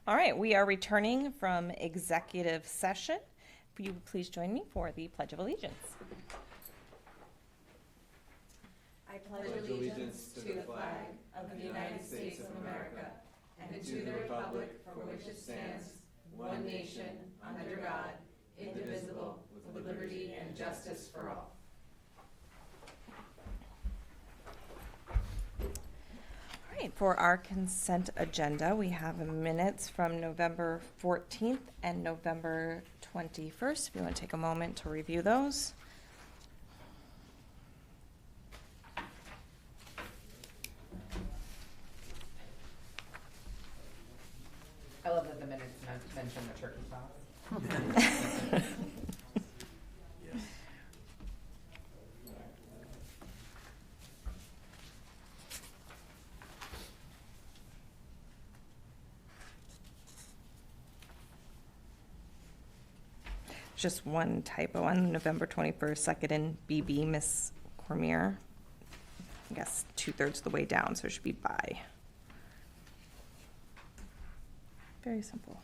All right, we are returning from executive session. If you would please join me for the Pledge of Allegiance. I pledge allegiance to the flag of the United States of America and to the republic for which it stands, one nation, under God, indivisible, with liberty and justice for all. All right, for our consent agenda, we have minutes from November 14th and November 21st. If you want to take a moment to review those. I love that the minutes mention the turkey sauce. Yes. Just one typo on November 21st, second in BB, Miss Cormier. I guess 2/3 of the way down, so it should be by. Very simple.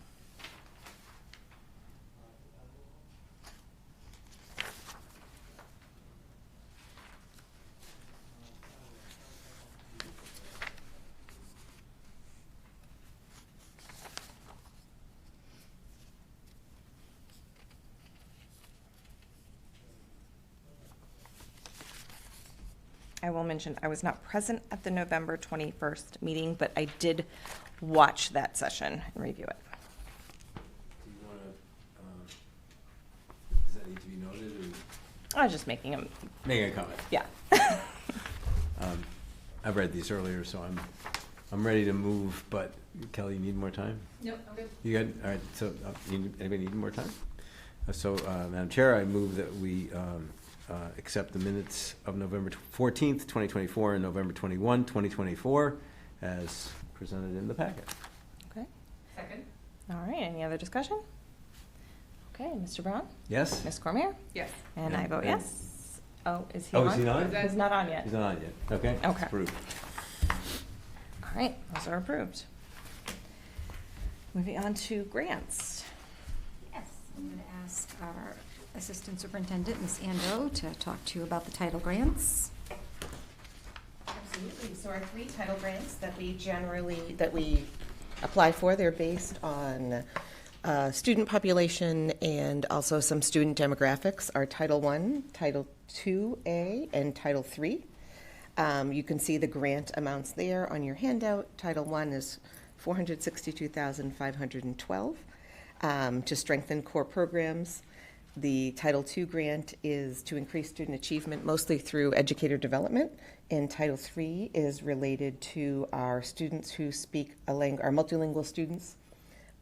I will mention I was not present at the November 21st meeting, but I did watch that session and review it. Do you want to, does that need to be noted or? I was just making them, Make a comment. yeah. I've read these earlier, so I'm ready to move, but Kelly, you need more time? Nope, I'm good. You good? All right, so anybody need more time? So, Madam Chair, I move that we accept the minutes of November 14th, 2024 and November 21, 2024 as presented in the packet. Okay. Second? All right, any other discussion? Okay, Mr. Brown? Yes? Ms. Cormier? Yes. And I vote And- yes. Oh, is he Oh, on? is he on? He's not on yet. He's not on yet. Okay. Okay. Approved. All right, those are approved. Moving on to grants. Yes, I'm going to ask our Assistant Superintendent, Ms. Ando, to talk to you about the title grants. Absolutely. So our 3 title grants that we apply for, they're based on student population and also some student demographics are Title I, Title IIA, and Title III. You can see the grant amounts there on your handout. Title I is $462,512 to strengthen core programs. The Title II grant is to increase student achievement, mostly through educator development, and Title III is related to our students who speak our multilingual students,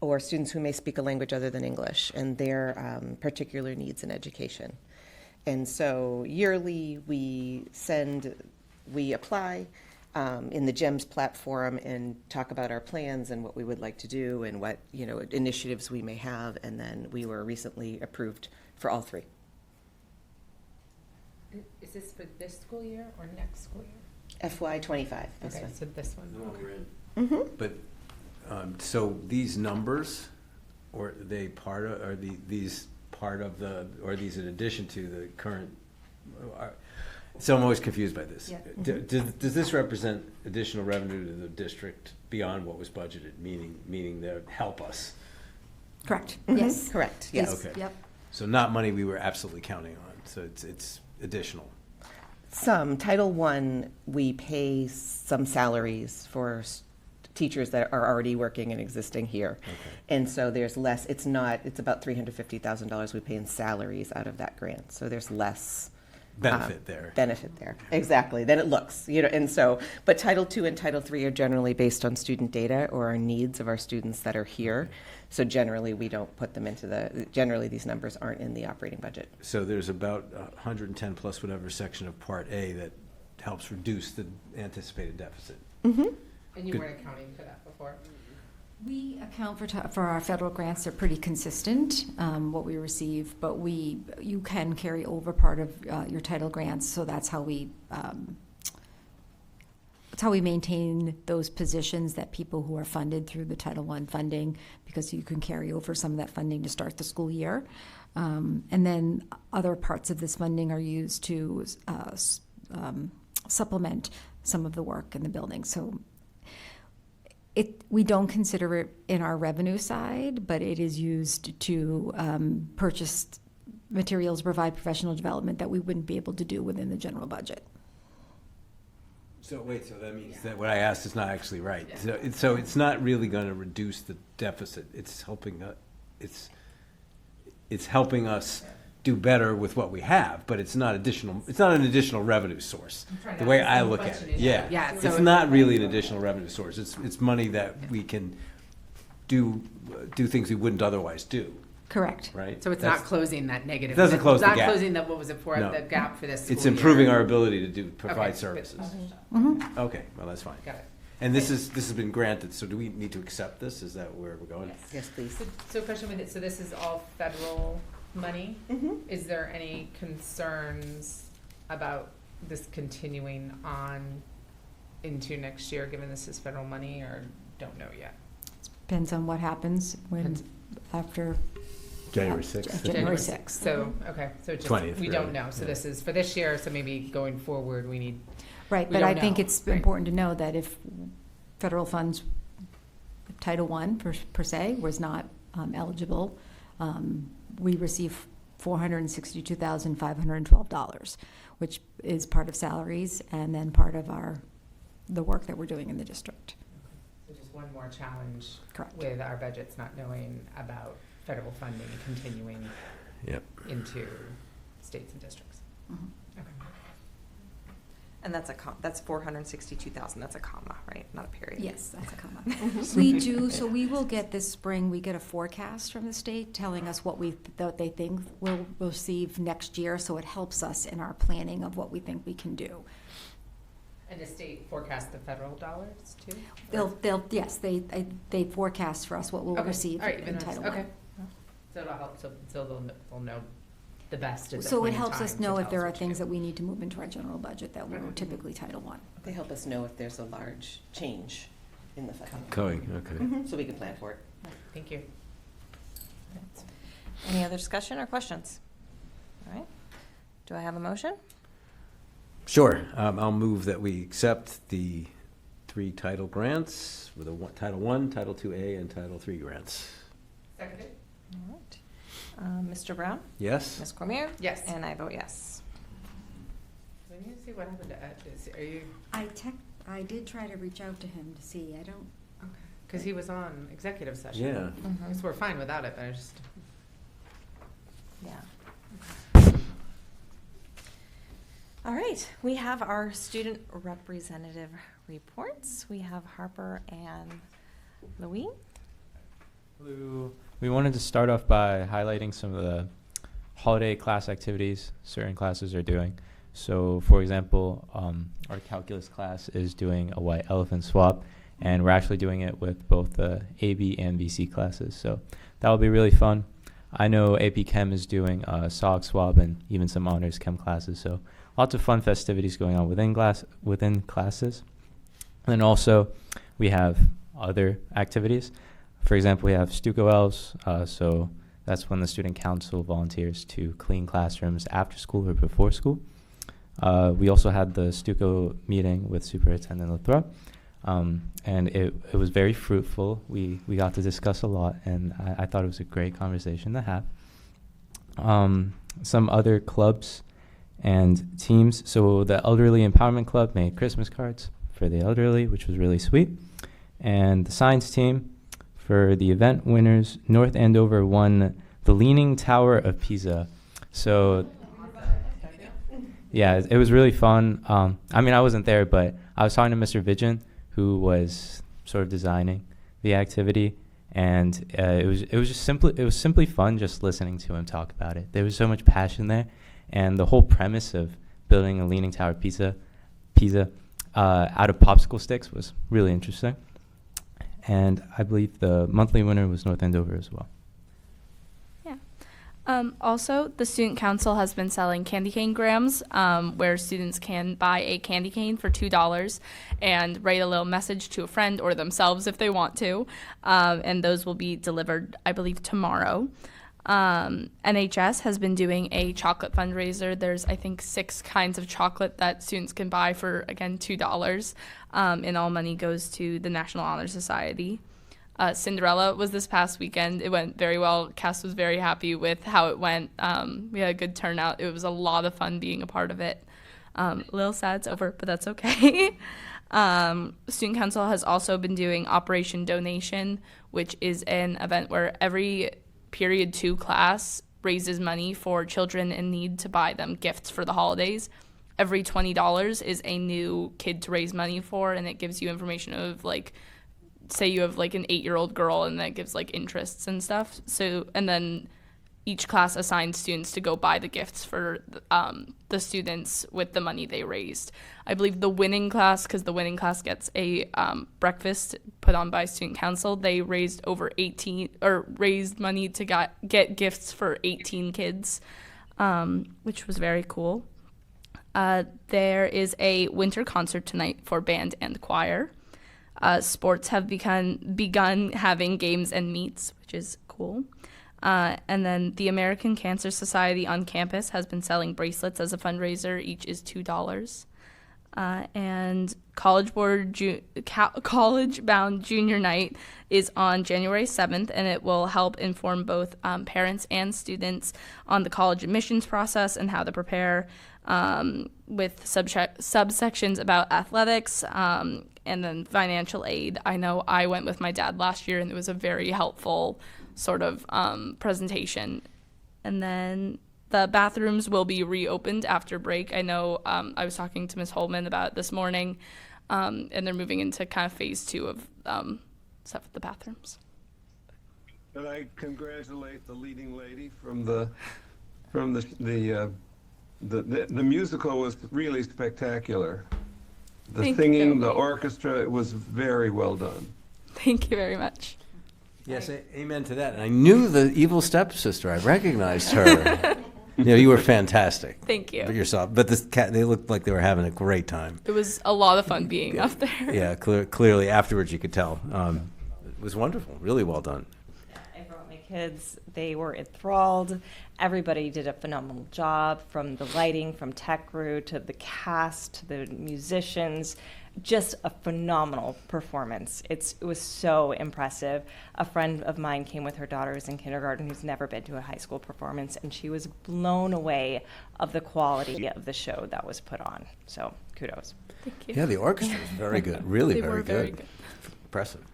or students who may speak a language other than English, and their particular needs in education. And so yearly, we apply in the GEMS platform and talk about our plans and what we would like to do and what initiatives we may have, and then we were recently approved for all 3. Is this for this school year or next school year? FY25. Okay, so this one. The one we're in. Mm-hmm. But, so these numbers, or these part of the, or these in addition to the current, so I'm always confused by this. Yeah. Does this represent additional revenue to the district beyond what was budgeted, meaning they help us? Correct. Mhm. Yes. Correct, yes. Okay. Yep. So not money we were absolutely counting on, so it's additional. Some. Title I, we pay some salaries for teachers that are already working and existing here. Okay. And so there's less, it's about $350,000 we pay in salaries out of that grant. So there's less Benefit there. benefit there, exactly, than it looks, and so, but Title II and Title III are generally based on student data or our needs of our students that are here. So generally, we don't put them generally these numbers aren't in the operating budget. So there's about 110 plus whatever section of Part A that helps reduce the anticipated deficit. Mm-hmm. And you Good. weren't accounting for that before? We account for our federal grants. They're pretty consistent, what we receive, but you can carry over part of your title grants, so that's how we how we maintain those positions, that people who are funded through the Title I funding, because you can carry over some of that funding to start the school year. And then other parts of this funding are used to supplement some of the work in the building. So we don't consider it in our revenue side, but it is used to purchase materials, provide professional development that we wouldn't be able to do within the general budget. So wait, so that means that what I asked is not actually right. So it's not really going to reduce the deficit. It's helping it's helping us do better with what we have, but it's not additional. It's not an additional revenue source. The way I look at it, Yeah, so it's not really an additional revenue source. It's money that we can do things we wouldn't otherwise do. Correct. Right. So it's not closing that negative. It doesn't close the It's gap. not closing that, what was it for, No. the gap for this school It's year. improving our ability to provide Okay. services. Mm-hmm. Okay, well that's fine. Got it. And this has been granted. So do we need to accept this? Is that where we're going? Yes, please. So question with it, so this is all federal money? Mhm. Is there any concerns about this continuing on into next year, given this is federal money, or don't know yet? Depends on what happens after January 6th. January 6th. So, okay, so just, 20th, we don't know. So yeah. this is for this year, so maybe going forward, we need, Right, We but don't I think know. it's Right. important to know that if federal funds, Title I per se, was not eligible, we receive $462,512, which is part of salaries and then part of the work that we're doing in the district. so just one more challenge Correct. with our budgets not knowing about federal funding continuing Yep. into states and districts. Mhm. Okay. And that's that's 462,000, that's a comma, right? Not a period. Yes, that's a comma. We do, so we will get this spring, we get a forecast from the state telling us what they think we'll receive next year, so it helps us in our planning of what we think we can do. And the state forecast the federal dollars too? Yes, they forecast for us what we'll Okay. receive All right, in even though Title it's- I. okay. So it'll help, so they'll know the best at the So point it in helps us time to know tell if there are what to things do. that we need to move into our general budget that were Mhm. typically Title I. They help us know if there's a large change in the funding. Going, okay. Mhm, so we can plan for it. Thank you. Any other discussion or questions? All right. Do I have a motion? Sure. I'll move that we accept the 3 title grants with Title I, Title IIA, and Title III grants. Seconded? All right. Mr. Brown? Yes? Ms. Cormier? Yes. And I vote yes. We need to see what happened to Ed. Are you, I did try to reach out to him to see, I don't. okay, because he was on executive session. Yeah. I guess we're fine without it, but I just, Yeah. All right, we have our student representative reports. We have Harper and Louis. Hello. We wanted to start off by highlighting some of the holiday class activities certain classes are doing. So, for example, our calculus class is doing a white elephant swap, and we're actually doing it with both the AB and BC classes. So that will be really fun. I know AP Chem is doing a SOG swap and even some honors chem classes. So lots of fun festivities going on within classes. And then also we have other activities. For example, we have Stucco Elves, so that's when the student council volunteers to clean classrooms after school or before school. We also had the Stucco meeting with Superintendent Lathrop, and it was very fruitful. We got to discuss a lot, and I thought it was a great conversation to have. Some other clubs and teams. So the Elderly Empowerment Club made Christmas cards for the elderly, which was really sweet. And the science team, for the event winners, North Andover won the Leaning Tower of Pisa. So, yeah, it was really fun. I mean, I wasn't there, but I was talking to Mr. Vigin, who was sort of designing the activity, and it was just simply fun just listening to him talk about it. There was so much passion there, and the whole premise of building a Leaning Tower of Pisa out of popsicle sticks was really interesting. And I believe the monthly winner was North Andover as well. Also, the Student Council has been selling candy cane grams, where students can buy a candy cane for $2 and write a little message to a friend or themselves if they want to. And those will be delivered, I believe, tomorrow. NHS has been doing a chocolate fundraiser. There's, I think, 6 kinds of chocolate that students can buy for, again, $2. And all money goes to the National Honor Society. Cinderella was this past weekend. It went very well. Cass was very happy with how it went. We had a good turnout. It was a lot of fun being a part of it. A little sad it's over, but that's okay. Student Council has also been doing Operation Donation, which is an event where every period 2 class raises money for children in need to buy them gifts for the holidays. Every $20 is a new kid to raise money for, and it gives you information of, like, say you have like an 8-year-old girl, and that gives like interests and stuff. So, and then each class assigns students to go buy the gifts for the students with the money they raised. I believe the winning class, because the winning class gets a breakfast put on by Student Council, they raised raised money to get gifts for 18 kids, which was very cool. There is a winter concert tonight for band and choir. Sports have begun having games and meets, which is cool. And then the American Cancer Society on campus has been selling bracelets as a fundraiser. Each is $2. And College Bound Junior Night is on January 7th, and it will help inform both parents and students on the college admissions process and how to prepare, with subsections about athletics, and then financial aid. I know I went with my dad last year, and it was a very helpful sort of presentation. And then the bathrooms will be reopened after break. I know I was talking to Ms. Holman about it this morning, and they're moving into kind of phase 2 of stuff with the bathrooms. And I congratulate the leading lady from the musical was really spectacular. The Thank singing, you. the orchestra, it was very well done. Thank you very much. Yes, amen to that. And I knew the evil stepsister. I recognized her. You were fantastic. Thank you. But yourself, but they looked like they were having a great time. It was a lot of fun being up there. Yeah, clearly afterwards you could tell. It was wonderful. Really well done. I brought my kids. They were enthralled. Everybody did a phenomenal job, from the lighting, from tech crew to the cast, to the musicians. Just a phenomenal performance. It was so impressive. A friend of mine came with her daughter who's in kindergarten, who's never been to a high school performance, and she was blown away of the quality of the show that was put on. So kudos. Thank you. Yeah, the orchestra was very good. Really They very were good. very good. Impressive.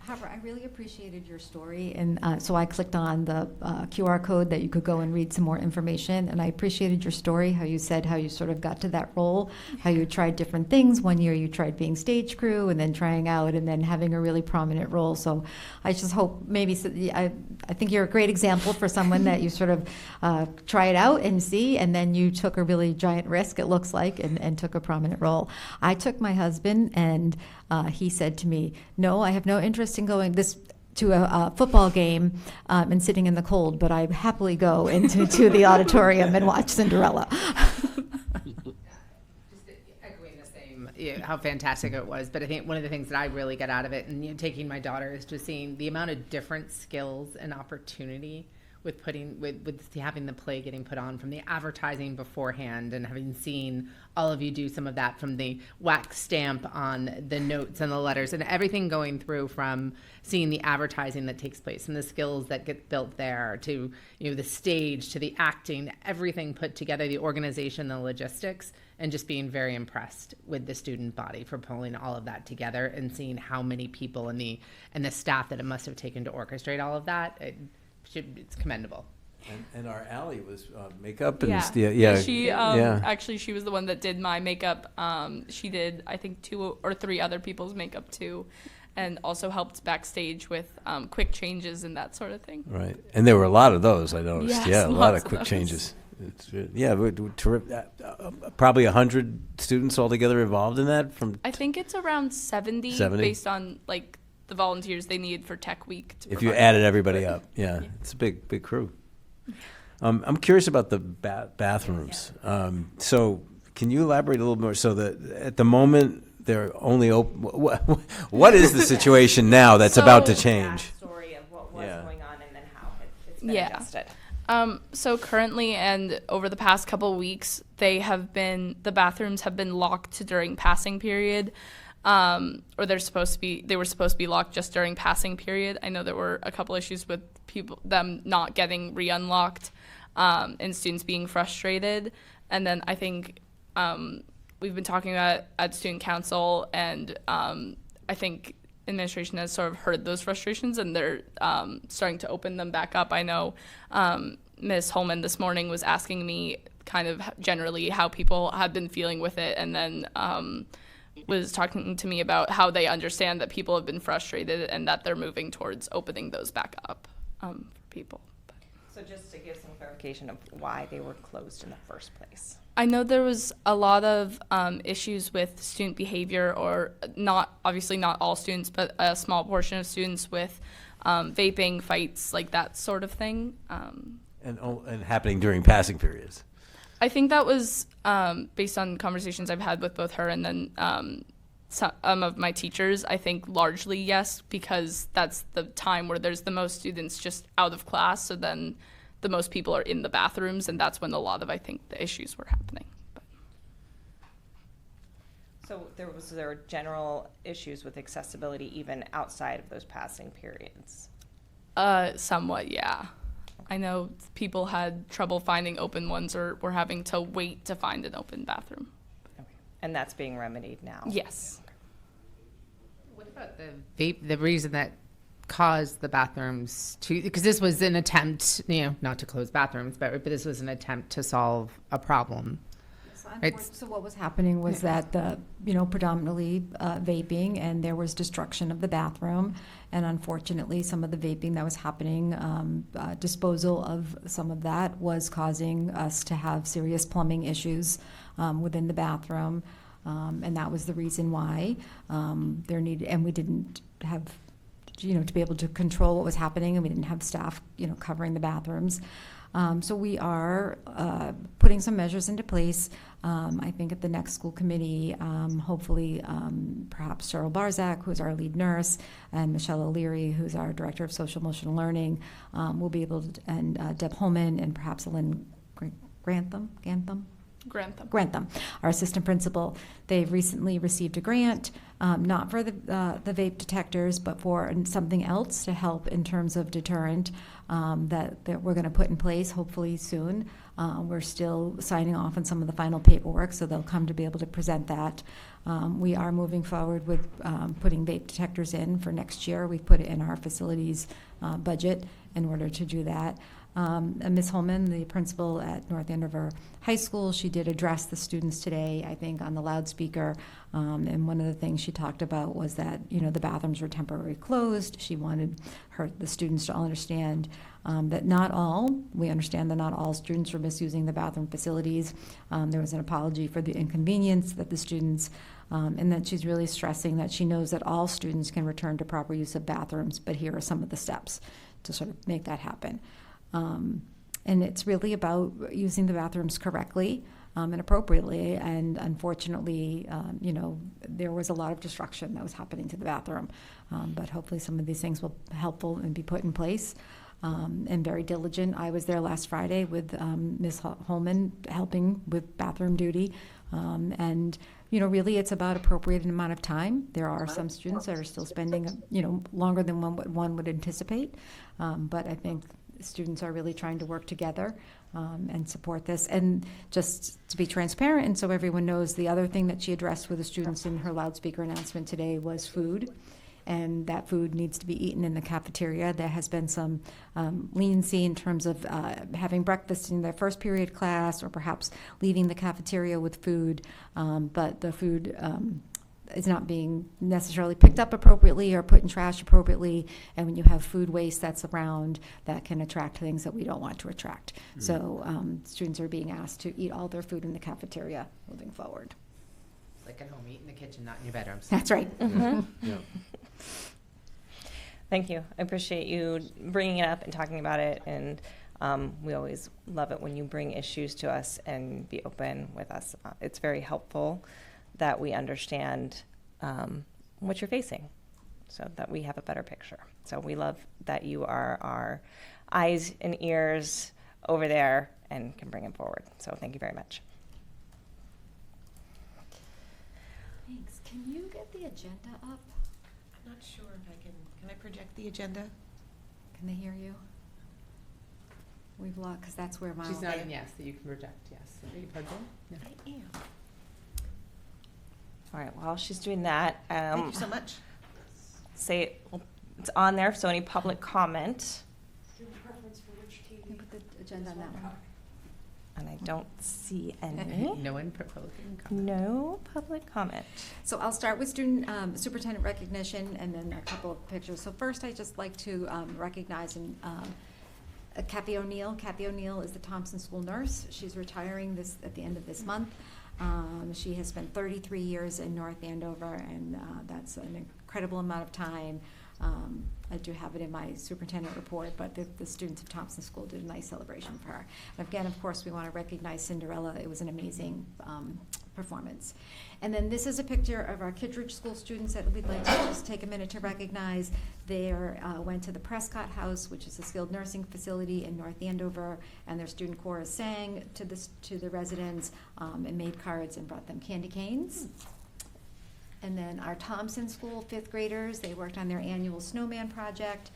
However, I really appreciated your story, and so I clicked on the QR code that you could go and read some more information, and I appreciated your story, how you said how you sort of got to that role, how you tried different things. One year you tried being stage crew, and then trying out, and then having a really prominent role. So I just hope maybe, I think you're a great example for someone that you sort of try it out and see, and then you took a really giant risk, it looks like, and took a prominent role. I took my husband, and he said to me, "No, I have no interest in going to a football game and sitting in the cold, but I happily go into the auditorium and watch Cinderella." Just echoing the same, how fantastic it was. But I think one of the things that I really get out of it, and taking my daughter, is just seeing the amount of different skills and opportunity with having the play getting put on, from the advertising beforehand, and having seen all of you do some of that, from the wax stamp on the notes and the letters, and everything going through, from seeing the advertising that takes place and the skills that get built there, to the stage, to the acting, everything put together, the organization, the logistics, and just being very impressed with the student body for pulling all of that together, and seeing how many people and the staff that it must have taken to orchestrate all of that. It's commendable. And our Allie was makeup and Yeah. She actually, she was the one that did my makeup. She did, I think, 2 or 3 other people's makeup too, and also helped backstage with quick changes and that sort of thing. Right, and there were a lot of those. I noticed. Yes, yeah, a lot of lots of quick those. changes. Probably 100 students altogether involved in that. I think it's around 70, 70? based on like the volunteers they need for Tech Week. If you added everybody up, yeah, it's a big crew. I'm curious about the bathrooms. So can you elaborate a little more? So that at the moment, they're only open, what is the situation now that's about to change? Story of what was Yeah. going on and then how it's been Yeah. adjusted. So currently and over the past couple weeks, the bathrooms have been locked during passing period, or they were supposed to be locked just during passing period. I know there were a couple issues with them not getting re-unlocked, and students being frustrated. And then I think, we've been talking about at student council, and I think administration has sort of heard those frustrations, and they're starting to open them back up. I know Ms. Holman this morning was asking me kind of generally how people had been feeling with it, and then was talking to me about how they understand that people have been frustrated and that they're moving towards opening those back up for people. So just to give some clarification of why they were closed in the first place. I know there was a lot of issues with student behavior, or obviously not all students, but a small portion of students with vaping, fights, like that sort of thing. And happening during passing periods. I think that was based on conversations I've had with both her and then some of my teachers. I think largely yes, because that's the time where there's the most students just out of class, so then the most people are in the bathrooms, and that's when a lot of, I think, the issues were happening. But. So there were general issues with accessibility even outside of those passing periods? Somewhat, yeah. I know people had trouble finding open ones, or were having to wait to find an open bathroom. Okay. And that's being remedied now? Yes. What about the reason that caused the bathrooms to, because this was an attempt, not to close bathrooms, but this was an attempt to solve a problem. Right. So what was happening was that predominantly vaping, and there was destruction of the bathroom, and unfortunately some of the vaping that was happening, disposal of some of that was causing us to have serious plumbing issues within the bathroom, and that was the reason why and we didn't have to be able to control what was happening, and we didn't have staff covering the bathrooms. So we are putting some measures into place. I think at the next school committee, hopefully perhaps Cheryl Barzak, who's our lead nurse, and Michelle O'Leary, who's our director of social emotional learning, will be able to, and Deb Holman, and perhaps Lynn Grantham, our assistant principal. They've recently received a grant, not for the vape detectors, but for something else to help in terms of deterrent that we're going to put in place hopefully soon. We're still signing off on some of the final paperwork, so they'll come to be able to present that. We are moving forward with putting vape detectors in for next year. We've put it in our facilities budget in order to do that. And Ms. Holman, the principal at North Andover High School, she did address the students today, I think, on the loudspeaker. And one of the things she talked about was that, the bathrooms were temporarily closed. She wanted the students to understand that we understand that not all students were misusing the bathroom facilities. There was an apology for the inconvenience that the students, and that she's really stressing that she knows that all students can return to proper use of bathrooms, but here are some of the steps to sort of make that happen. And it's really about using the bathrooms correctly and appropriately. And unfortunately, there was a lot of destruction that was happening to the bathroom. But hopefully some of these things will be helpful and be put in place. And very diligent. I was there last Friday with Ms. Holman helping with bathroom duty. And really it's about appropriate amount of time. There are some students that are still spending, longer than one would anticipate. But I think students are really trying to work together and support this. And just to be transparent, and so everyone knows, the other thing that she addressed with the students in her loudspeaker announcement today was food. And that food needs to be eaten in the cafeteria. There has been some leniency in terms of having breakfast in their first period class, or perhaps leaving the cafeteria with food, but the food is not being necessarily picked up appropriately or put in trash appropriately. And when you have food waste that's around, that can attract things that we don't want to attract. Mm-hmm. So students are being asked to eat all their food in the cafeteria moving forward. Like at home, eat in the kitchen, not in your bedrooms. That's right. Mm-hmm. Yeah. Thank you. I appreciate you bringing it up and talking about it. And We always love it when you bring issues to us and be open with us. It's very helpful that we understand what you're facing so that we have a better picture. So we love that you are our eyes and ears over there and can bring it forward. So thank you very much. Thanks. Can you get the agenda up? I'm not sure if I can I project the agenda? Can they hear you? We've lost, because that's where my. She's nodding yes, that you can project, yes. Are you plugged in? No. I am. All right, while she's doing that, Thank you so much. say it's on there, so any public comment, Can you put the agenda on that one? and I don't see any. No one proposing comment. No public comment. So I'll start with student superintendent recognition and then a couple of pictures. So first, I'd just like to recognize Kathy O'Neill. Kathy O'Neill is the Thompson School nurse. She's retiring at the end of this month. She has spent 33 years in North Andover, and that's an incredible amount of time. I do have it in my superintendent report, but the students of Thompson School did a nice celebration for her. And again, of course, we want to recognize Cinderella. It was an amazing performance. And then this is a picture of our Kittredge School students that we'd like to just take a minute to recognize. They went to the Prescott House, which is a skilled nursing facility in North Andover, and their student chorus sang to the residents and made cards and brought them candy canes. And then our Thompson School fifth graders, they worked on their annual snowman project.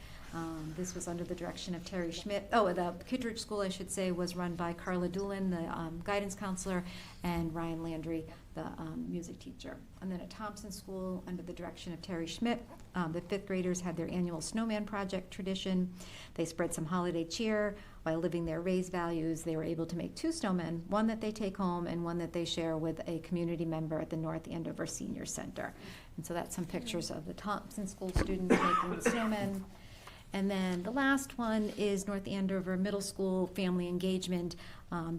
This was under the direction of Terry Schmidt. Oh, the Kittredge School, I should say, was run by Carla Doolin, the guidance counselor, and Ryan Landry, the music teacher. And then at Thompson School, under the direction of Terry Schmidt, the fifth graders had their annual snowman project tradition. They spread some holiday cheer while living their raised values. They were able to make 2 snowmen, one that they take home and one that they share with a community member at the North Andover Senior Center. And so that's some pictures of the Thompson School students making the snowmen. And then the last one is North Andover Middle School Family Engagement.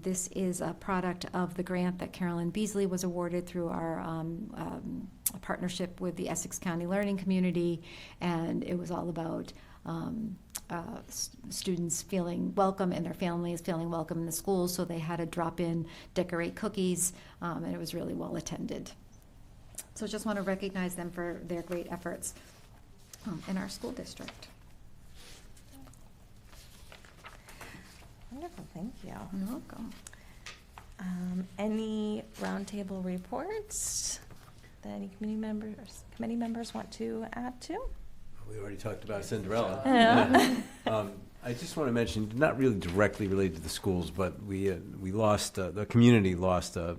This is a product of the grant that Carolyn Beasley was awarded through our partnership with the Essex County Learning Community, and it was all about students feeling welcome and their families feeling welcome in the schools, so they had to drop in, decorate cookies, and it was really well attended. So just want to recognize them for their great efforts in our school district. Wonderful, thank you. You're welcome. Any roundtable reports that any committee members want to add to? We already talked about Cinderella. Yeah. I just want to mention, not really directly related to the schools, but we lost, the community lost a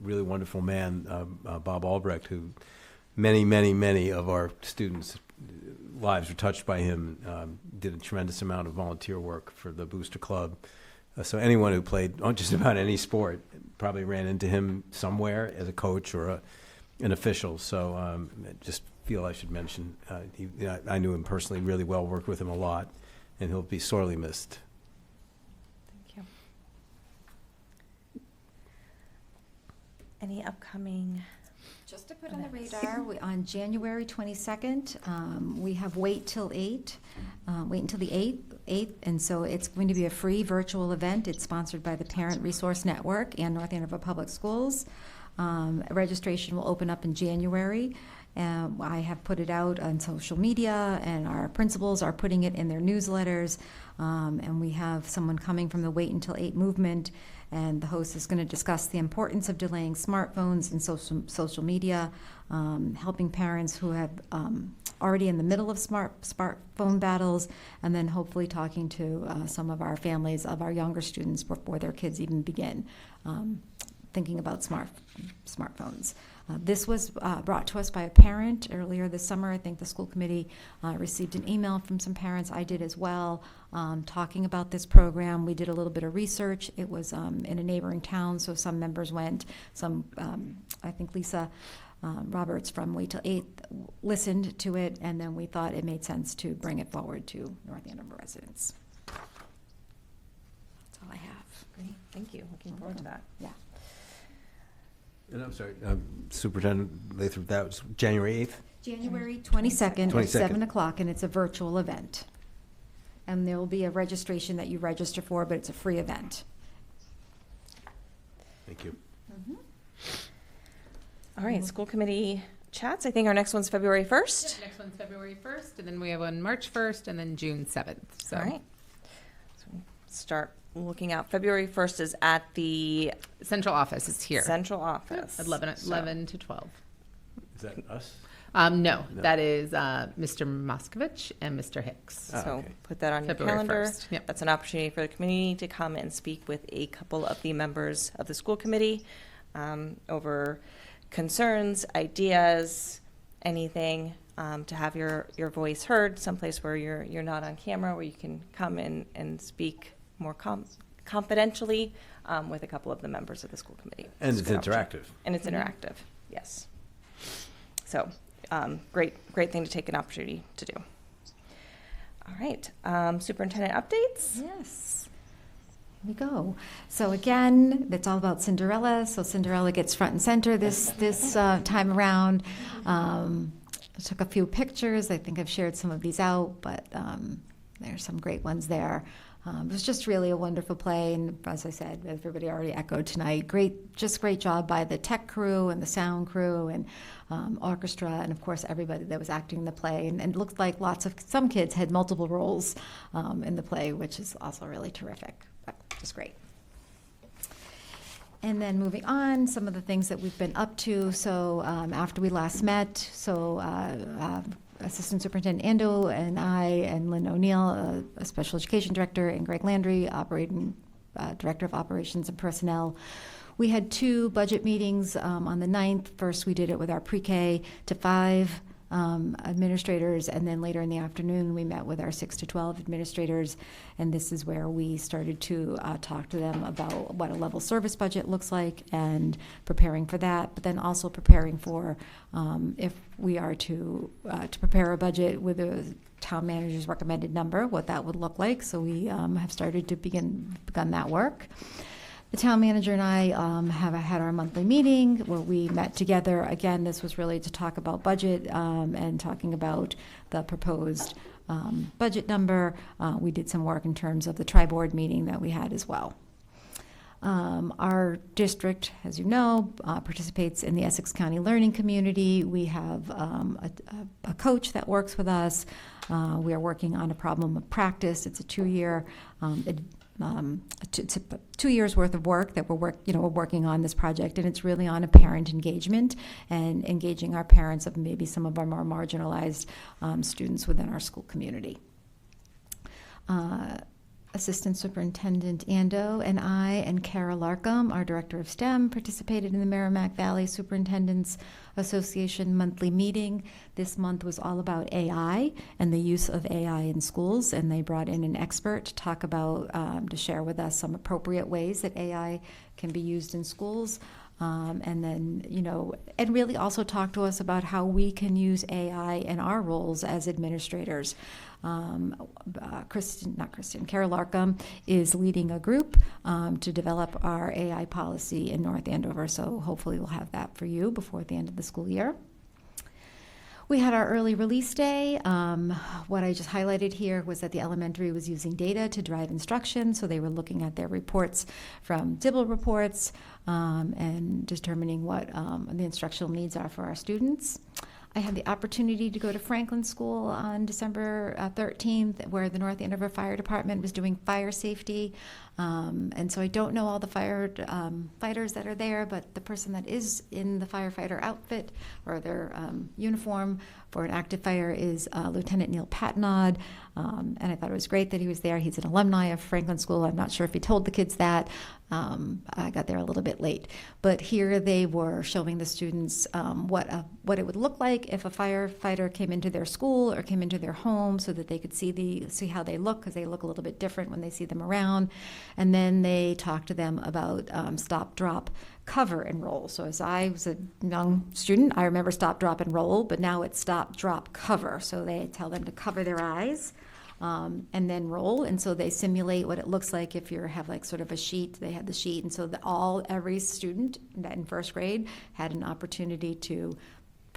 really wonderful man, Bob Albrecht, who many of our students' lives were touched by him, did a tremendous amount of volunteer work for the Booster Club. So anyone who played on just about any sport probably ran into him somewhere as a coach or an official. So I just feel I should mention, I knew him personally really well, worked with him a lot, and he'll be sorely missed. Thank you. Any upcoming? Just to put on the radar, on January 22nd, we have Wait Till 8, wait until the 8th, and so it's going to be a free virtual event. It's sponsored by the Parent Resource Network and North Andover Public Schools. Registration will open up in January. I have put it out on social media, and our principals are putting it in their newsletters, and we have someone coming from the Wait Until 8 movement, and the host is going to discuss the importance of delaying smartphones and social media, helping parents who have already in the middle of smartphone battles, and then hopefully talking to some of our families of our younger students before their kids even begin thinking about smartphones. This was brought to us by a parent earlier this summer. I think the school committee received an email from some parents. I did as well, talking about this program. We did a little bit of research. It was in a neighboring town, so some members went. Some, I think Lisa Roberts from Wait Till 8 listened to it, and then we thought it made sense to bring it forward to North Andover residents. That's all I have. Great, thank you. Looking forward to that. Yeah. And I'm sorry, Superintendent Lathrop, that was January 8th? January 22nd at 22nd. 7 o'clock, and it's a virtual event. And there will be a registration that you register for, but it's a free event. Thank you. All right, school committee chats. I think our next one's February 1st. Next one's February 1st, and then we have one March 1st, and then June 7th. So. All right. So start looking out. February 1st is at the Central office is here. central office. 11 to 12. Is that us? No, No. that is Mr. Moskovich and Mr. Hicks. Oh, So okay. put that on your February calendar. 1st. Yep. That's an opportunity for the community to come and speak with a couple of the members of the school committee over concerns, ideas, anything, to have your voice heard, someplace where you're not on camera, where you can come in and speak more confidentially with a couple of the members of the school committee. And It's it's a good opportunity. interactive. And it's interactive, yes. So, great thing to take an opportunity to do. All right, superintendent updates? Yes. Here we go. So again, it's all about Cinderella. So Cinderella gets front and center this time around. I took a few pictures. I think I've shared some of these out, but there's some great ones there. It was just really a wonderful play, and as I said, everybody already echoed tonight. Great job by the tech crew and the sound crew and orchestra, and of course everybody that was acting in the play. And it looked like some kids had multiple roles in the play, which is also really terrific. But just great. And then moving on, some of the things that we've been up to. So after we last met, Assistant Superintendent Ando and I and Lynn O'Neill, a special education director, and Greg Landry, director of operations and personnel. We had 2 budget meetings on the 9th. First, we did it with our pre-K to 5 administrators, and then later in the afternoon, we met with our 6 to 12 administrators, and this is where we started to talk to them about what a level service budget looks like and preparing for that, but then also preparing for if we are to prepare a budget with a town manager's recommended number, what that would look like. So we have started to begun that work. The town manager and I have had our monthly meeting where we met together. Again, this was really to talk about budget and talking about the proposed budget number. We did some work in terms of the tri-board meeting that we had as well. Our district, as you know, participates in the Essex County Learning Community. We have a coach that works with us. We are working on a problem of practice. It's a 2-year it's 2 years worth of work that we're working on this project, and it's really on a parent engagement and engaging our parents of maybe some of our more marginalized students within our school community. Assistant Superintendent Ando and I and Kara Larkham, our Director of STEM, participated in the Merrimack Valley Superintendents Association monthly meeting. This month was all about AI and the use of AI in schools, and they brought in an expert to talk about, to share with us some appropriate ways that AI can be used in schools. And then, and really also talk to us about how we can use AI in our roles as administrators. Kara Larkham is leading a group to develop our AI policy in North Andover, so hopefully we'll have that for you before the end of the school year. We had our early release day. What I just highlighted here was that the elementary was using data to drive instruction, so they were looking at their reports from Dibble reports and determining what the instructional needs are for our students. I had the opportunity to go to Franklin School on December 13th, where the North Andover Fire Department was doing fire safety. And so I don't know all the fighters that are there, but the person that is in the firefighter outfit or their uniform for an active fire is Lieutenant Neil Patnod. And I thought it was great that he was there. He's an alumni of Franklin School. I'm not sure if he told the kids that. I got there a little bit late. But here they were showing the students what it would look like if a firefighter came into their school or came into their home, so that they could see how they look, because they look a little bit different when they see them around. And then they talked to them about stop, drop, cover, and roll. So as I was a young student, I remember stop, drop, and roll, but now it's stop, drop, cover. So they tell them to cover their eyes. And then roll, and so they simulate what it looks like if you have like sort of a sheet. They had the sheet, and so every student in first grade had an opportunity to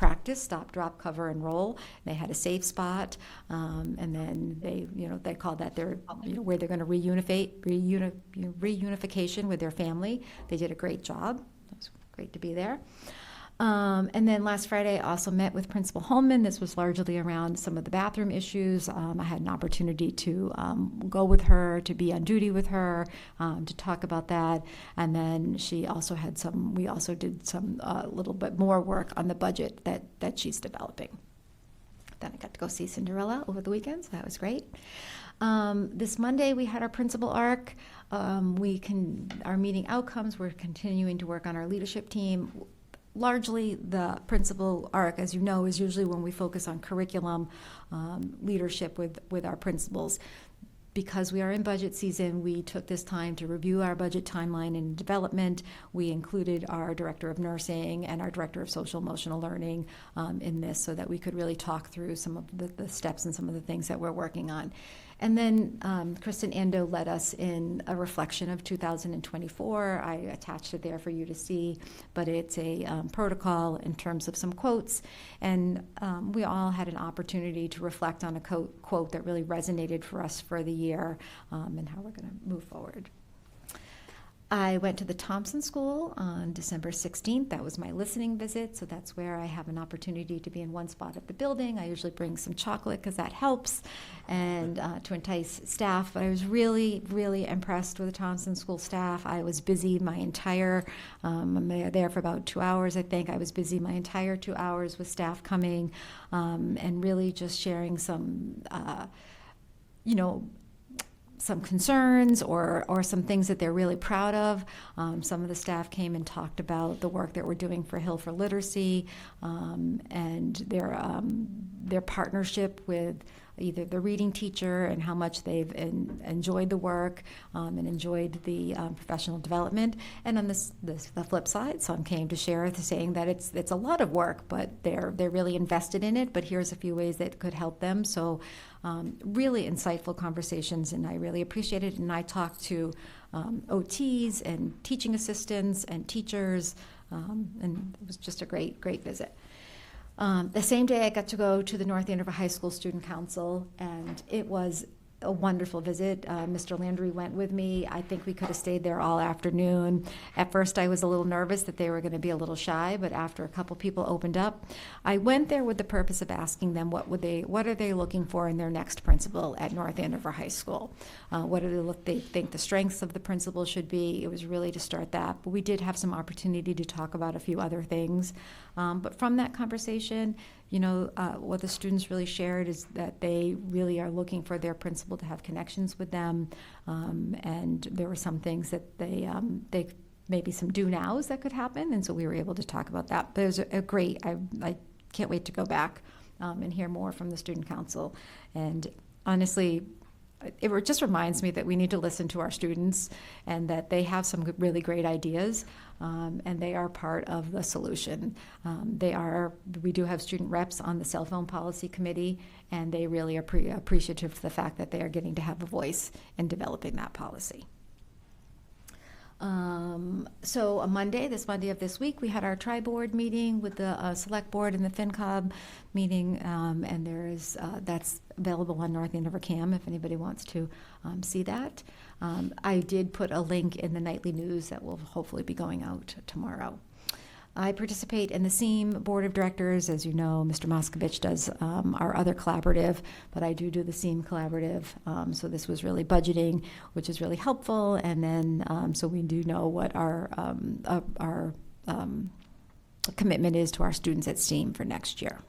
practice, stop, drop, cover, and roll. They had a safe spot, and then they call that their, where they're going to reunification with their family. They did a great job. It was great to be there. And then last Friday, I also met with Principal Holman. This was largely around some of the bathroom issues. I had an opportunity to go with her, to be on duty with her, to talk about that. And then we also did some little bit more work on the budget that she's developing. Then I got to go see Cinderella over the weekend, so that was great. This Monday, we had our principal arc. Our meeting outcomes, we're continuing to work on our leadership team. Largely, the principal arc, as you know, is usually when we focus on curriculum, leadership with our principals. Because we are in budget season, we took this time to review our budget timeline and development. We included our director of nursing and our director of social emotional learning in this, so that we could really talk through some of the steps and some of the things that we're working on. And then Kristen Ando led us in a reflection of 2024. I attached it there for you to see, but it's a protocol in terms of some quotes. And we all had an opportunity to reflect on a quote that really resonated for us for the year and how we're going to move forward. I went to the Thompson School on December 16th. That was my listening visit, so that's where I have an opportunity to be in one spot of the building. I usually bring some chocolate because that helps, and to entice staff. But I was really, really impressed with the Thompson School staff. I was busy my entire, I'm there for about 2 hours, I think. I was busy my entire 2 hours with staff coming and really just sharing some, some concerns or some things that they're really proud of. Some of the staff came and talked about the work that we're doing for Hill for Literacy and their partnership with either the reading teacher and how much they've enjoyed the work and enjoyed the professional development. And on the flip side, some came to share saying that it's a lot of work, but they're really invested in it, but here's a few ways that could help them. So really insightful conversations, and I really appreciate it. And I talked to OTs and teaching assistants and teachers, and it was just a great, great visit. The same day I got to go to the North Andover High School Student Council, and it was a wonderful visit. Mr. Landry went with me. I think we could have stayed there all afternoon. At first I was a little nervous that they were going to be a little shy, but after a couple people opened up, I went there with the purpose of asking them what are they looking for in their next principal at North Andover High School. What do they think the strengths of the principal should be? It was really to start that, but we did have some opportunity to talk about a few other things. But from that conversation, what the students really shared is that they really are looking for their principal to have connections with them, and there were some things that they maybe some do-nows that could happen, and so we were able to talk about that. But it was a great, I can't wait to go back and hear more from the student council. And honestly, it just reminds me that we need to listen to our students and that they have some really great ideas, and they are part of the solution. We do have student reps on the cell phone policy committee, and they really are appreciative of the fact that they are getting to have a voice in developing that policy. So this Monday of this week, we had our tri-board meeting with the select board and the FinCom meeting, and that's available on North Andover Cam if anybody wants to see that. I did put a link in the nightly news that will hopefully be going out tomorrow. I participate in the SEAM Board of Directors. As you know, Mr. Moskovich does our other collaborative, but I do the SEAM collaborative. So this was really budgeting, which is really helpful. And then, so we do know what our commitment is to our students at SEAM for next year.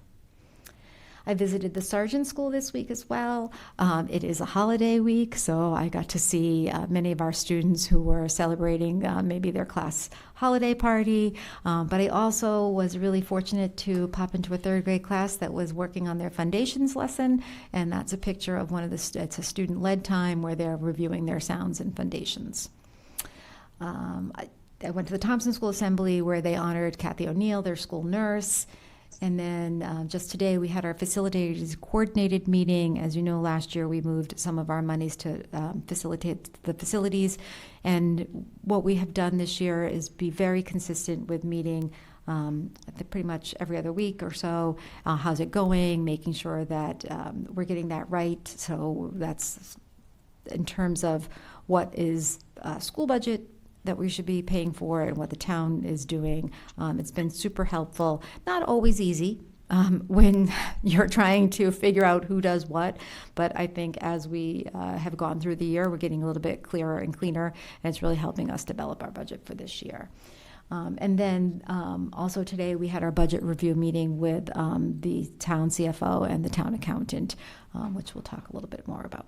I visited the Sargent School this week as well. It is a holiday week, so I got to see many of our students who were celebrating maybe their class holiday party. But I also was really fortunate to pop into a third grade class that was working on their foundations lesson, and that's a picture of it's a student-led time where they're reviewing their sounds and foundations. I went to the Thompson School Assembly where they honored Kathy O'Neill, their school nurse. And then just today we had our facilitators coordinated meeting. As you know, last year we moved some of our monies to facilitate the facilities. And what we have done this year is be very consistent with meeting pretty much every other week or so. How's it going? Making sure that we're getting that right. So that's in terms of what is school budget that we should be paying for and what the town is doing. It's been super helpful. Not always easy when you're trying to figure out who does what, but I think as we have gone through the year, we're getting a little bit clearer and cleaner, and it's really helping us develop our budget for this year. And then also today we had our budget review meeting with the town CFO and the town accountant, which we'll talk a little bit more about.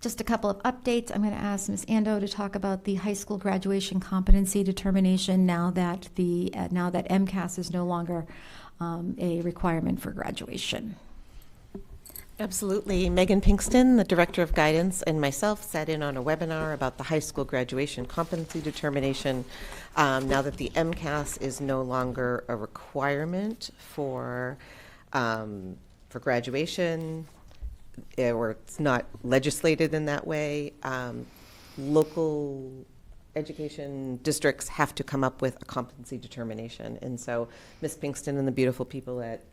Just a couple of updates. I'm going to ask Ms. Ando to talk about the high school graduation competency determination now that MCAS is no longer a requirement for graduation. Absolutely. Megan Pinkston, the Director of Guidance, and myself sat in on a webinar about the high school graduation competency determination. Now that the MCAS is no longer a requirement for graduation, or it's not legislated in that way, local education districts have to come up with a competency determination. And so Ms. Pinkston and the beautiful people at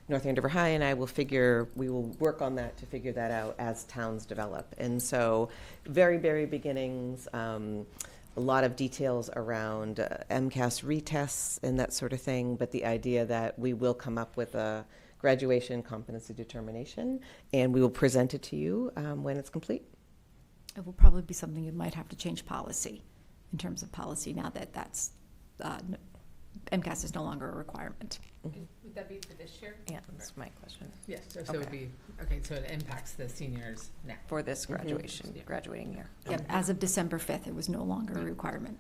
North Andover High and I we will work on that to figure that out as towns develop. And so very, very beginnings, a lot of details around MCAS retests and that sort of thing, but the idea that we will come up with a graduation competency determination, and we will present it to you when it's complete. It will probably be something you might have to change policy, in terms of policy, now that that's, MCAS is no longer a requirement. Would that be for this year? Yeah, that's my question. Yes, so it would be, so it impacts the seniors now. For this graduating year. Yeah, as of December 5th, it was no longer a requirement.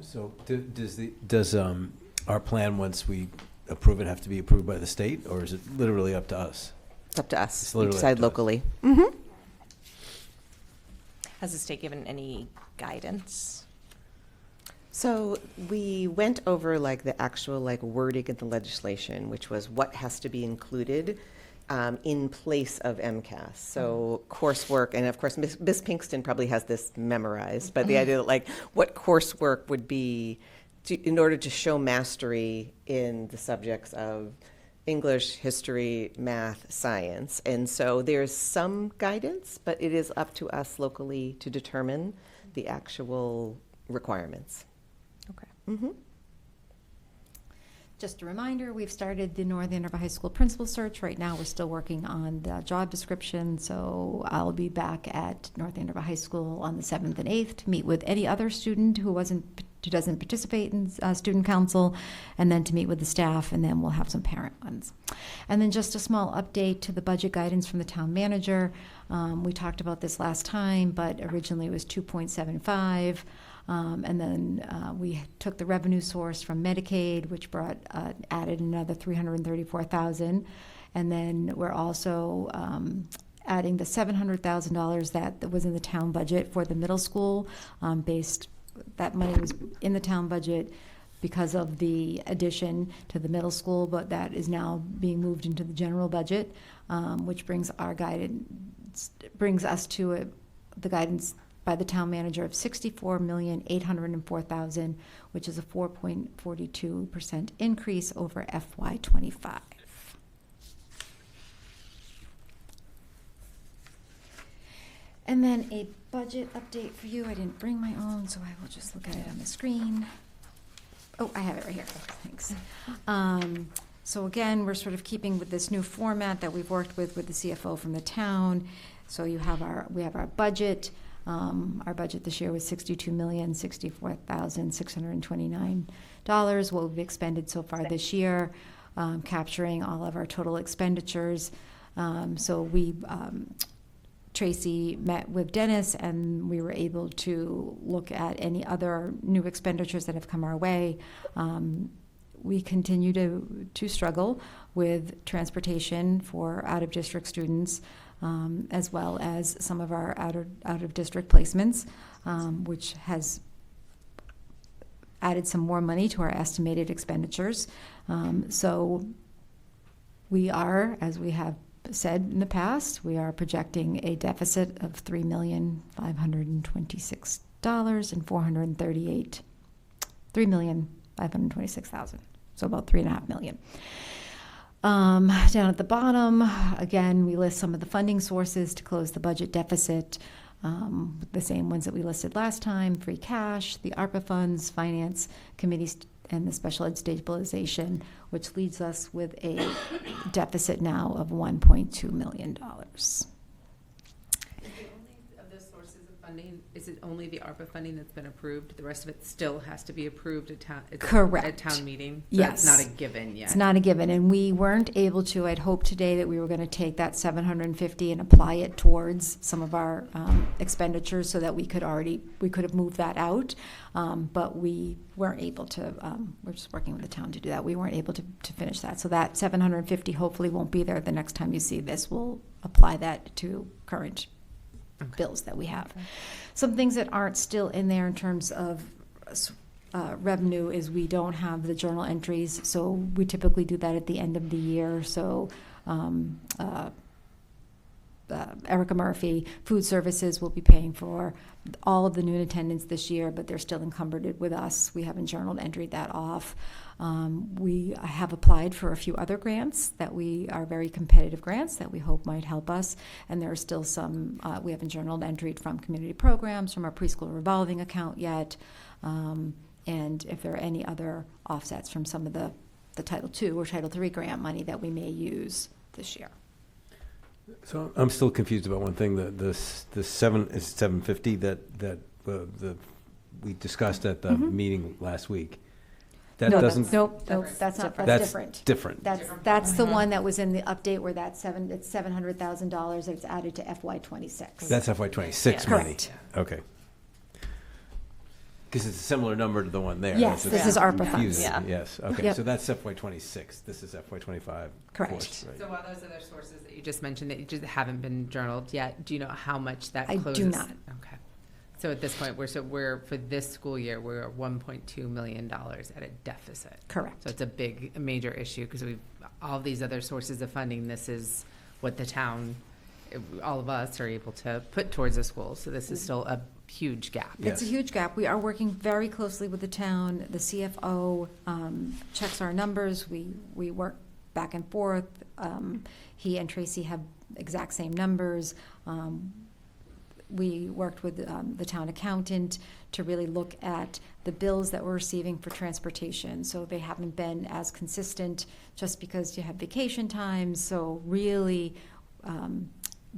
So does our plan, once we approve it, have to be approved by the state, or is it literally up to us? It's up to us. It's We literally up decide to us. locally. Has the state given any guidance? So we went over the actual wording of the legislation, which was what has to be included in place of MCAS. So coursework, and of course Ms. Pinkston probably has this memorized, but the idea that what coursework would be in order to show mastery in the subjects of English, history, math, science. And so there's some guidance, but it is up to us locally to determine the actual requirements. Okay. Just a reminder, we've started the North Andover High School principal search. Right now, we're still working on the job description, so I'll be back at North Andover High School on the 7th and 8th to meet with any other student who doesn't participate in student council, and then to meet with the staff, and then we'll have some parent ones. And then just a small update to the budget guidance from the town manager. We talked about this last time, but originally it was 2.75. And then we took the revenue source from Medicaid, which added another $334,000, and then we're also adding the $700,000 that was in the town budget for the middle school. That money was in the town budget because of the addition to the middle school, but that is now being moved into the general budget, which brings us to the guidance by the town manager of $64,804,000, which is a 4.42% increase over FY25. And then a budget update for you. I didn't bring my own, so I will just look at it on the screen. Oh, I have it right here. Thanks. So again, we're sort of keeping with this new format that we've worked with the CFO from the town. So we have our budget. Our budget this year was $62,064,629. What we've expended so far this year, capturing all of our total expenditures. Tracy met with Dennis, and we were able to look at any other new expenditures that have come our way. We continue to struggle with transportation for out-of-district students, as well as some of our out-of-district placements, which has added some more money to our estimated expenditures. So we are, as we have said in the past, we are projecting a deficit of $3,526,438. $3,000. 526,000. So about 3.5 million. Down at the bottom, again, we list some of the funding sources to close the budget deficit. The same ones that we listed last time: free cash, the ARPA funds, finance committees, and the special ed stabilization, which leaves us with a deficit now of $1.2 million. Of the sources of funding, is it only the ARPA funding that's been approved? The rest of it still has to be approved at town? Correct. At town meeting? Yes. It's not a given yet. It's not a given, and we weren't able to. I'd hoped today that we were going to take that 750 and apply it towards some of our expenditures, so that we could have moved that out, but we weren't able to. We're just working with the town to do that. We weren't able to finish that, so that 750 hopefully won't be there the next time you see this. We'll apply that to current bills that we have. Some things that aren't still in there in terms of revenue is we don't have the journal entries, so we typically do that at the end of the year. So Erica Murphy, food services, will be paying for all of the noon attendance this year, but they're still encumbered with us. We haven't journal entered that off. We have applied for a few other grants that are very competitive grants that we hope might help us. And there are still some, we haven't journal entered from community programs, from our preschool revolving account yet. And if there are any other offsets from some of the Title II or Title III grant money that we may use this year. So I'm still confused about one thing. The 750 that we discussed at the meeting last week. That No, doesn't. Nope, that's not, that's different. Different. That's the one that was in the update where it's $700,000 that's added to FY26. That's FY26 money. Correct. Okay. Because it's a similar number to the one there. Yes, That's this is ARPA funds. confusing. Yeah. Yes, okay, Yep. so that's FY26, this is FY25. Correct. Course, right. So while those other sources that you just mentioned that you just haven't been journaled yet, do you know how much that I do closes? not. Okay. So at this point, we're for this school year, we're at $1.2 million at a deficit. Correct. So it's a major issue because all these other sources of funding, this is what the town, all of us are able to put towards the school. So this is still a huge gap. It's a Yes. huge gap. We are working very closely with the town. The CFO checks our numbers. We work back and forth. He and Tracy have exact same numbers. We worked with the town accountant to really look at the bills that we're receiving for transportation. So they haven't been as consistent just because you have vacation times. So really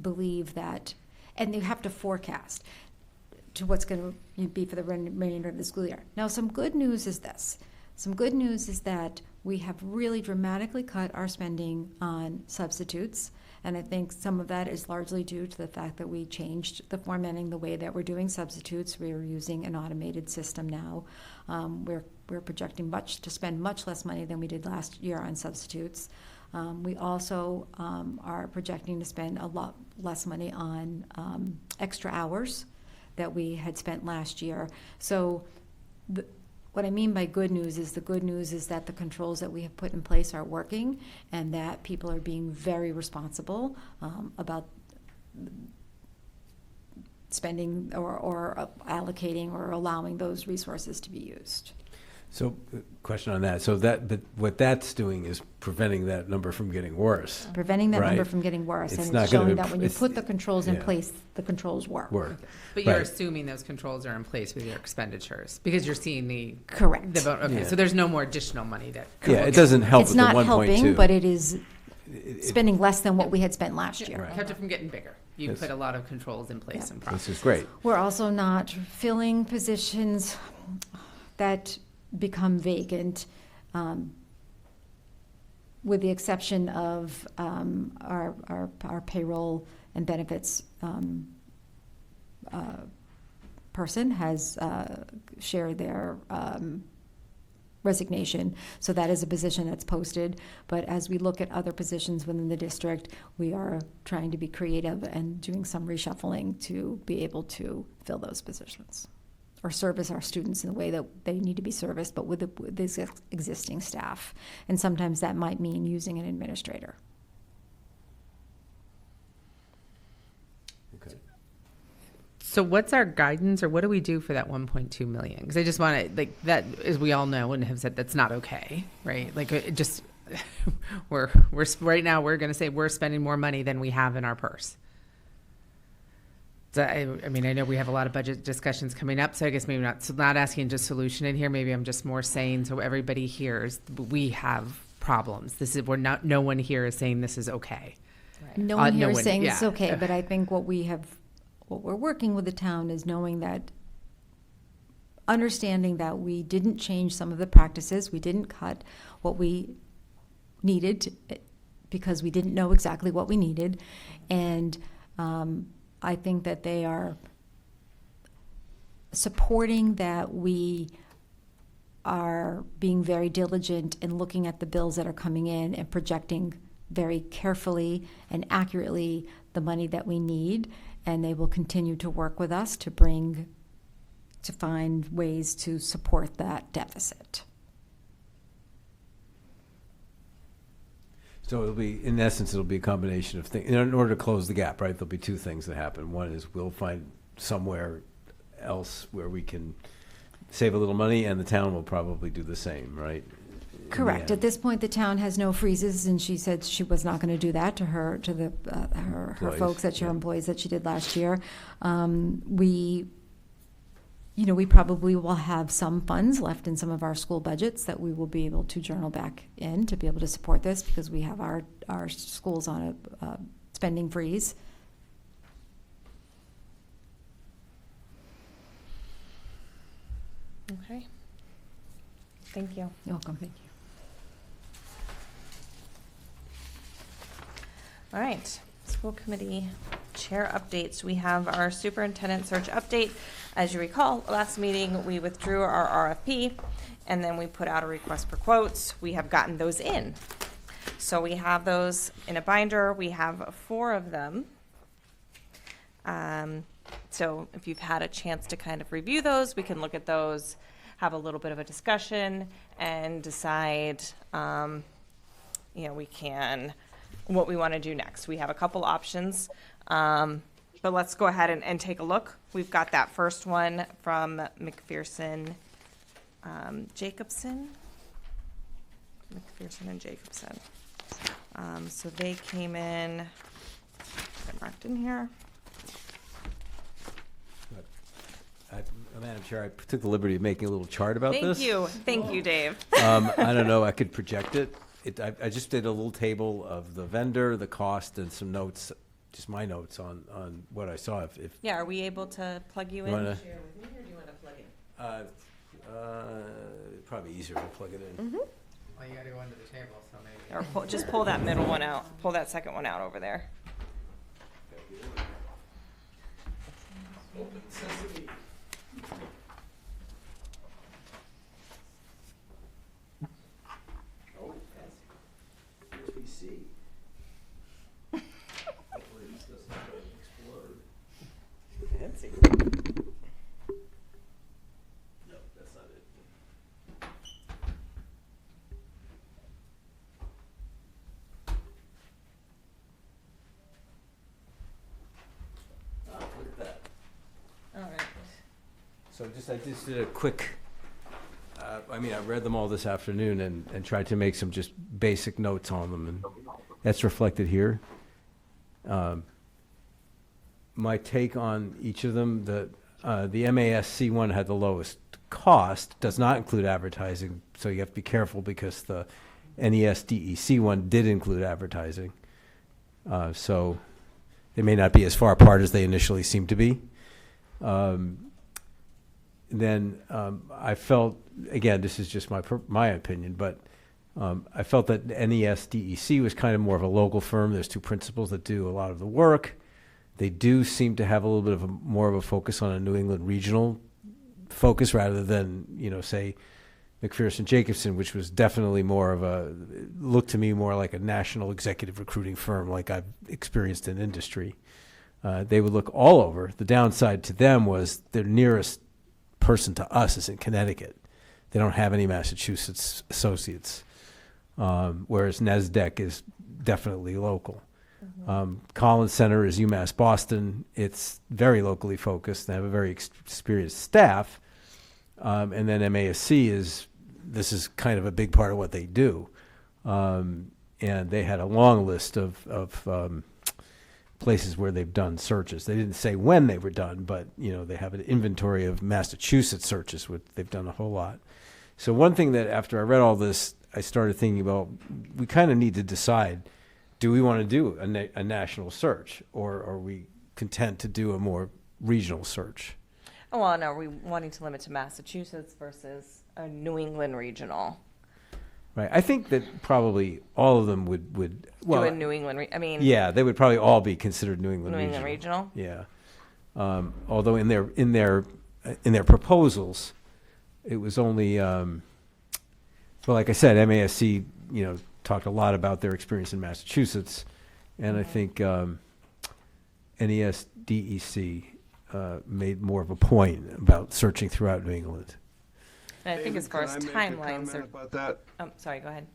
believe that, and you have to forecast to what's going to be for the remainder of the school year. Now, some good news is this. Some good news is that we have really dramatically cut our spending on substitutes. And I think some of that is largely due to the fact that we changed the formatting, the way that we're doing substitutes. We are using an automated system now. We're projecting to spend much less money than we did last year on substitutes. We also are projecting to spend a lot less money on extra hours that we had spent last year. So what I mean by good news is that the controls that we have put in place are working, and that people are being very responsible about spending or allocating or allowing those resources to be used. So, question on that. So but what that's doing is preventing that number from getting worse. Preventing that number Right. from getting worse, It's and not it's gonna showing that when you it's- put the controls in yeah. place, the controls work. But you're Right. assuming those controls are in place with your expenditures because you're seeing the. Correct. Okay, Yeah. so there's no more additional money that. Yeah, it doesn't help It's with the not 1.2. helping, but it is It- spending less than what we had spent last year. Right. Kept it from getting bigger. You Yes. put a lot of controls in place Yeah. and This processes. is great. We're also not filling positions that become vacant, with the exception of our payroll and benefits person has shared their resignation. So that is a position that's posted. But as we look at other positions within the district, we are trying to be creative and doing some reshuffling to be able to fill those positions or service our students in the way that they need to be serviced, but with the existing staff. And sometimes that might mean using an administrator. Okay. So what's our guidance, or what do we do for that 1.2 million? Because I just want to, like, that, as we all know and have said, that's not okay, right? Like, it just, we're right now, we're going to say we're spending more money than we have in our purse. So I mean, I know we have a lot of budget discussions coming up, so I guess maybe not asking just solution in here. Maybe I'm just more saying so everybody hears we have problems. No one here is saying this is okay. No one here no is one- saying it's yeah. okay, but I think what we're working with the town is knowing that, understanding that we didn't change some of the practices, we didn't cut what we needed because we didn't know exactly what we needed. And I think that they are supporting that we are being very diligent in looking at the bills that are coming in and projecting very carefully and accurately the money that we need. And they will continue to work with us to find ways to support that deficit. So it'll be, in essence, it'll be a combination of things. In order to close the gap, right, there'll be two things that happen. One is we'll find somewhere else where we can save a little money, and the town will probably do the same, right? In the Correct. end. At this point, the town has no freezes, and she said she was not going to do that to her Employees, folks, her yeah. employees that she did last year. We probably will have some funds left in some of our school budgets that we will be able to journal back in to be able to support this, because we have our schools on a spending freeze. Okay. Thank you. You're welcome. Thank you. All right, school committee chair updates. We have our superintendent search update. As you recall, last meeting, we withdrew our RFP, and then we put out a request for quotes. We have gotten those in. So we have those in a binder. We have 4 of them. So if you've had a chance to kind of review those, we can look at those, have a little bit of a discussion, and decide, what we want to do next. We have a couple options, but let's go ahead and take a look. We've got that first one from McPherson, Jacobson. McPherson and Jacobson. So they came in, got marked in here. Madam Chair, I took the liberty of making a little chart about this. Thank you, Dave. I don't know, I could project it. I just did a little table of the vendor, the cost, and some notes, just my notes on what I saw. If Yeah, are we able to plug you in? wanna- Share with me, or do you want to plug in? Probably easier to plug it in. Well, you got to go under the table, so maybe. Or just pull that middle one out. Pull that second one out over there. Fancy. No, that's not it. Look at that. All right. So I just did a quick, I read them all this afternoon and tried to make some just basic notes on them, and that's reflected here. My take on each of them, the MASC one had the lowest cost, does not include advertising, so you have to be careful because the NES-DEC one did include advertising. So they may not be as far apart as they initially seem to be. Then I felt, again, this is just my opinion, but I felt that NES-DEC was kind of more of a local firm. There's 2 principals that do a lot of the work. They do seem to have a little bit of more of a focus on a New England regional focus rather than, say, McPherson Jacobson, which was definitely more of looked to me more like a national executive recruiting firm like I've experienced in industry. They would look all over. The downside to them was their nearest person to us is in Connecticut. They don't have any Massachusetts associates, whereas NESDEC is definitely local. Collins Center is UMass Boston. It's very locally focused. They have a very experienced staff. And then MASC this is kind of a big part of what they do. And they had a long list of places where they've done searches. They didn't say when they were done, but they have an inventory of Massachusetts searches. They've done a whole lot. So one thing that after I read all this, I started thinking about, we kind of need to decide, do we want to do a national search, or are we content to do a more regional search? Oh, well, and are we wanting to limit to Massachusetts versus a New England regional? Right. I think that probably all of them would Do a New England, yeah, they would probably all be considered New England New regional. England regional? Yeah. Although in their proposals, it was only, well, like I said, MASC, talked a lot about their experience in Massachusetts, and I think NESDEC made more of a point about searching throughout New England. And I think as far as David, can I make a timelines, comment about that? sorry, go ahead.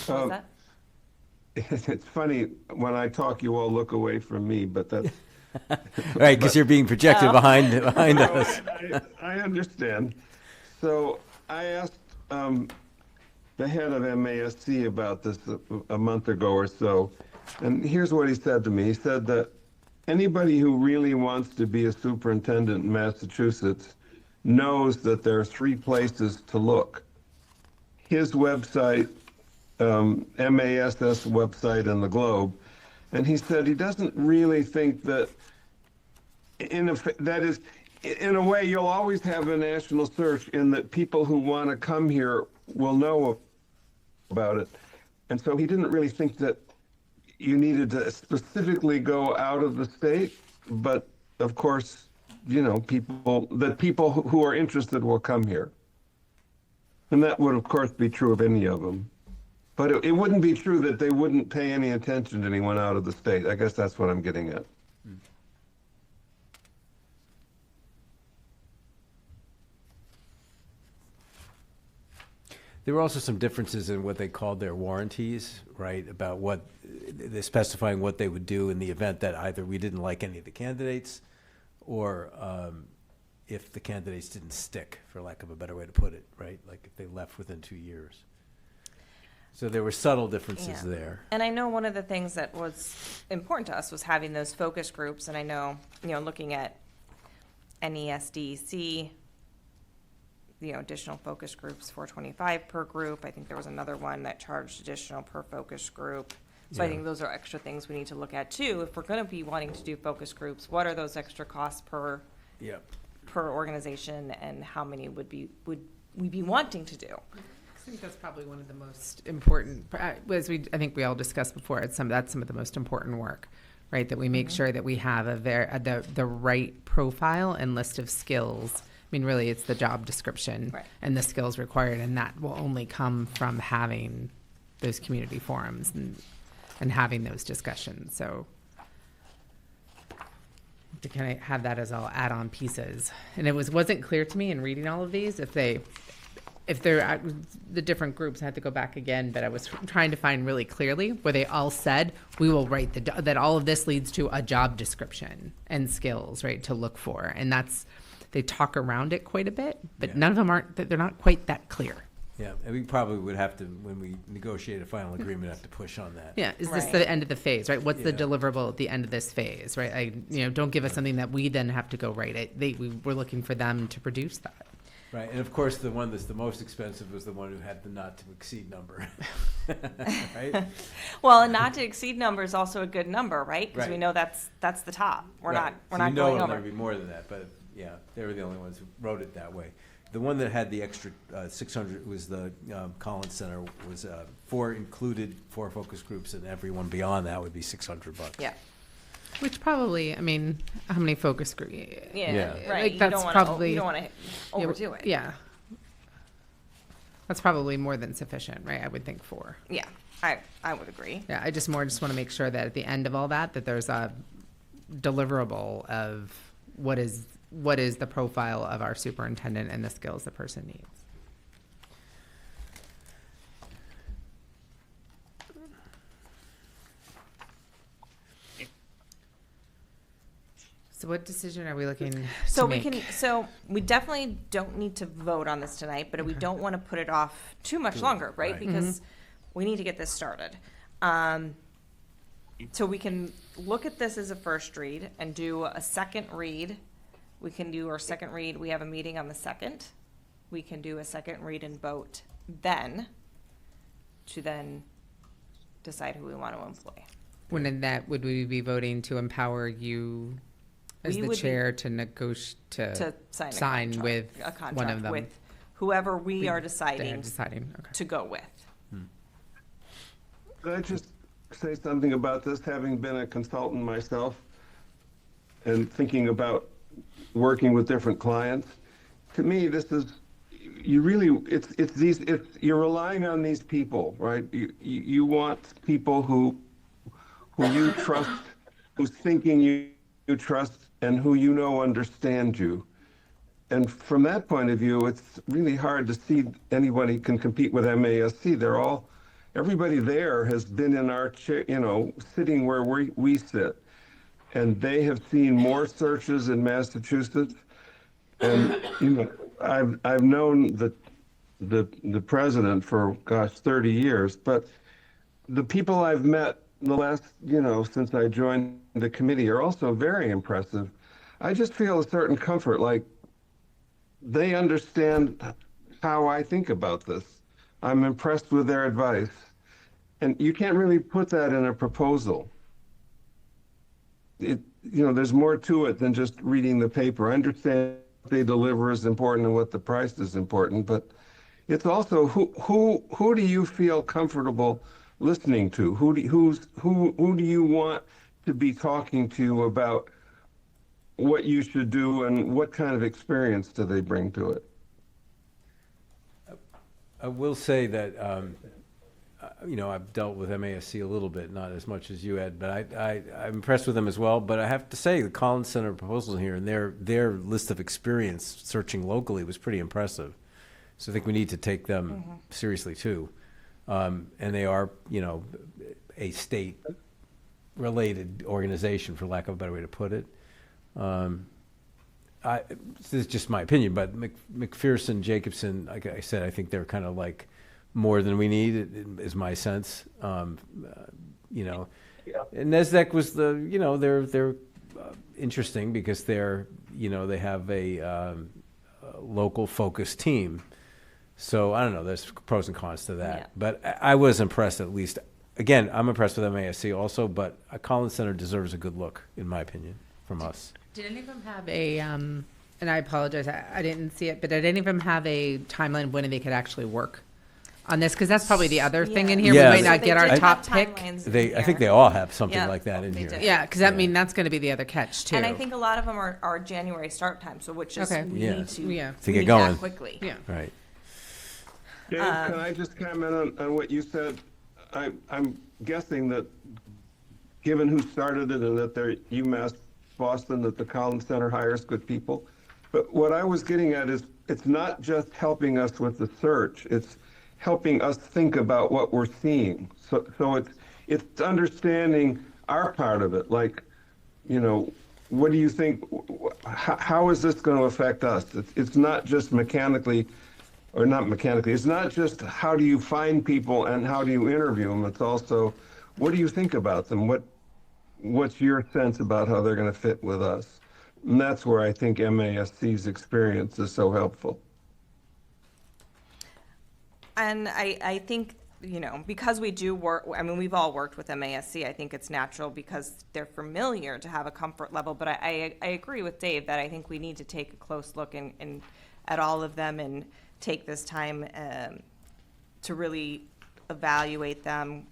What was that? It's funny, when I talk, you all look away from me, but that's. Right, because you're being projected behind us. I understand. So I asked the head of MASC about this a month ago or so, and here's what he said to me. He said that anybody who really wants to be a superintendent in Massachusetts knows that there are 3 places to look. His website, MASS website, and the Globe. And he said he doesn't really think that, in a way, you'll always have a national search in that people who want to come here will know about it. And so he didn't really think that you needed to specifically go out of the state, but of course, people who are interested will come here. And that would, of course, be true of any of them. But it wouldn't be true that they wouldn't pay any attention to anyone out of the state. I guess that's what I'm getting at. There were also some differences in what they called their warranties, right? About what they're specifying what they would do in the event that either we didn't like any of the candidates, or if the candidates didn't stick, for lack of a better way to put it, right? Like if they left within 2 years. So there were subtle differences there. And I know one of the things that was important to us was having those focus groups. And I know, looking at NESDC, additional focus groups, $425 per group. I think there was another one that charged additional per focus group. So I think those are extra things we need to look at too. If we're going to be wanting to do focus groups, what are those extra costs per organization, and how many would we be wanting to do? I think that's probably one of the most important, as I think we all discussed before, that's some of the most important work, right? That we make sure that we have the right profile and list of skills. I mean, really, it's the job description and the skills required, and that will only come from having those community forums and having those discussions. So to kind of have that as all add-on pieces. And it wasn't clear to me in reading all of these if they're the different groups. I had to go back again, but I was trying to find really clearly where they all said we will write that all of this leads to a job description and skills, right, to look for. And they talk around it quite a bit, but none of them they're not quite that clear. Yeah, and we probably would have to, when we negotiate a final agreement, have to push on that. Yeah, is this the end of the phase, right? What's the deliverable at the end of this phase, right? Don't give us something that we then have to go write it. We're looking for them to produce that. Right, and of course, the one that's the most expensive was the one who had the not to exceed number, right? Well, a not to exceed number is also a good number, right? Because we Right. know that's the top. We're not So going it'll over. never be more than that, but yeah, they were the only ones who wrote it that way. The one that had the extra 600 was the Collins Center, was 4 focus groups, and everyone beyond that would be $600. Yeah. Which probably, I mean, how many focus groups? Yeah. Right. Like, you that's don't wanna, probably you don't want to overdo it. Yeah. That's probably more than sufficient, right? I would think 4. Yeah. I would agree. Yeah, I just want to make sure that at the end of all that there's a deliverable of what is the profile of our superintendent and the skills the person needs. So what decision are we looking So to we make? so we definitely don't need to vote on this tonight, but we don't want to put it off too much longer, right? right. Because we need to get this started. So we can look at this as a first read and do a second read. We can do our second read. We have a meeting on the 2nd. We can do a second read and vote then to then decide who we want to employ. When in that, would we be voting to empower you as We the would be- chair to negotiate, To sign a sign contract, with a one contract of them? with whoever we are They're deciding deciding, okay. to go with. Could I just say something about this, having been a consultant myself and thinking about working with different clients? To me, this is, you really, you're relying on these people, right? You want people who you trust, whose thinking you trust, and who you know understand you. And from that point of view, it's really hard to see anybody can compete with MASC. Everybody there has been in our chair, sitting where we sit. And they have seen more searches in Massachusetts. And, I've known the president for, 30 years, but the people I've met in the last, since I joined the committee are also very impressive. I just feel a certain comfort, like they understand how I think about this. I'm impressed with their advice. And you can't really put that in a proposal. There's more to it than just reading the paper. I understand what they deliver is important and what the price is important, but it's also who do you feel comfortable listening to? Who do you want to be talking to about what you should do, and what kind of experience do they bring to it? I will say that, I've dealt with MASC a little bit, not as much as you, Ed, but I'm impressed with them as well. But I have to say, the Collins Center proposal here and their list of experience searching locally was pretty impressive. So I think we need to take them seriously too. And they are, a state-related organization, for lack of a better way to put it. This is just my opinion, but McPherson, Jacobson, like I said, I think they're kind of like more than we need, is my sense. And NESDEC was they're interesting because they have a local focused team. So I don't know, there's pros and cons to that. Yeah. But I was impressed, at least. Again, I'm impressed with MASC also, but Collins Center deserves a good look, in my opinion, from us. Did any of them have a, and I apologize, I didn't see it, but did any of them have a timeline when they could actually work on this? Because that's probably the other thing in here. Yeah. We might not They get our did top have pick. timelines in I think here. they all have something Yeah, like that in they here. did. Yeah, because that's going to be the other catch too. And I think a lot of them are January start time, so which is, Okay. we Yeah. need to, Yeah. To we get need to act going. quickly. Yeah. Right. Dave, can I just comment on what you said? I'm guessing that, given who started it and that they're UMass Boston, that the Collins Center hires good people. But what I was getting at is, it's not just helping us with the search, it's helping us think about what we're seeing. So it's understanding our part of it. Like, what do you think, how is this going to affect us? It's not just it's not just how do you find people and how do you interview them, it's also, what do you think about them? What's your sense about how they're going to fit with us? And that's where I think MASC's experience is so helpful. And I think, because we do work, we've all worked with MASC, I think it's natural because they're familiar to have a comfort level. But I agree with Dave that I think we need to take a close look at all of them and take this time to really evaluate them,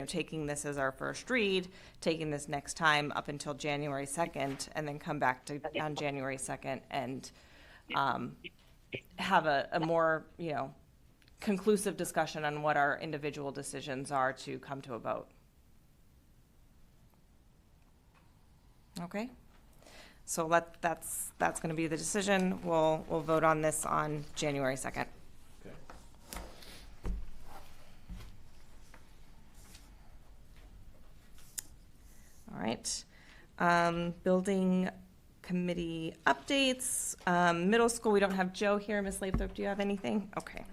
taking this as our first read, taking this next time up until January 2nd, and then come back on January 2nd and have a more, conclusive discussion on what our individual decisions are to come to a vote. Okay? So that's going to be the decision. We'll vote on this on January 2nd. Okay. All right. Building subcommittee updates. Middle school, we don't have Joe here. Ms. Lathrop, do you have anything? Okay.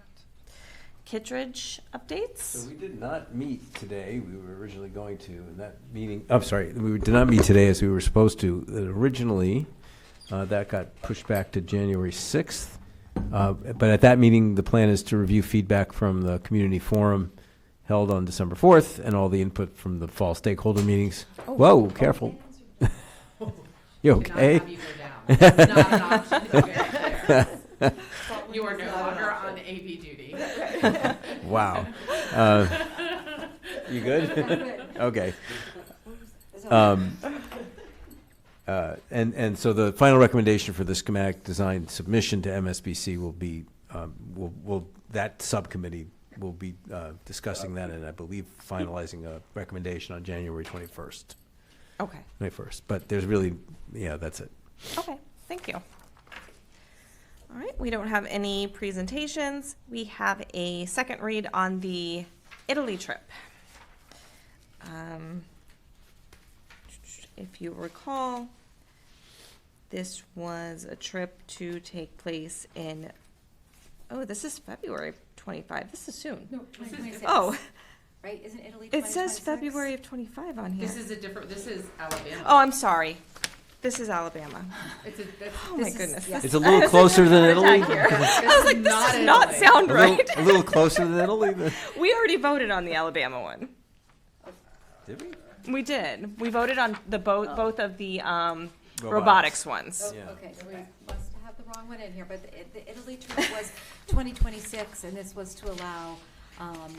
Kittredge updates? So we did not meet today. We were originally going to, and that meeting, I'm sorry, we did not meet today as we were supposed to. Originally, that got pushed back to January 6th. But at that meeting, the plan is to review feedback from the community forum held on December 4th and all the input from the fall stakeholder meetings. Whoa, careful. You okay? That's not an option. To be very clear. You are no longer on AV duty. Wow. You good? Okay. And so the final recommendation for the schematic design submission to MSBC will be, that subcommittee will be discussing that and I believe finalizing a recommendation on January 21st. Okay. 21st. But there's really, that's it. Okay, thank you. All right, we don't have any presentations. We have a second read on the Italy trip. If you recall, this was a trip to take place in, this is February 25. This is soon. No, 2026. Oh, Right, isn't Italy it says February of 25 on here. This is Alabama. Oh, I'm sorry. This is Alabama. Oh my goodness. It's a little closer than Italy. I was like, this does not sound right. A little closer than Italy. We already voted on the Alabama one. Did we? We did. We voted on the both of the robotics ones. Yeah. Okay, so we must have the wrong one in here, but the Italy trip was 2026, and this was to allow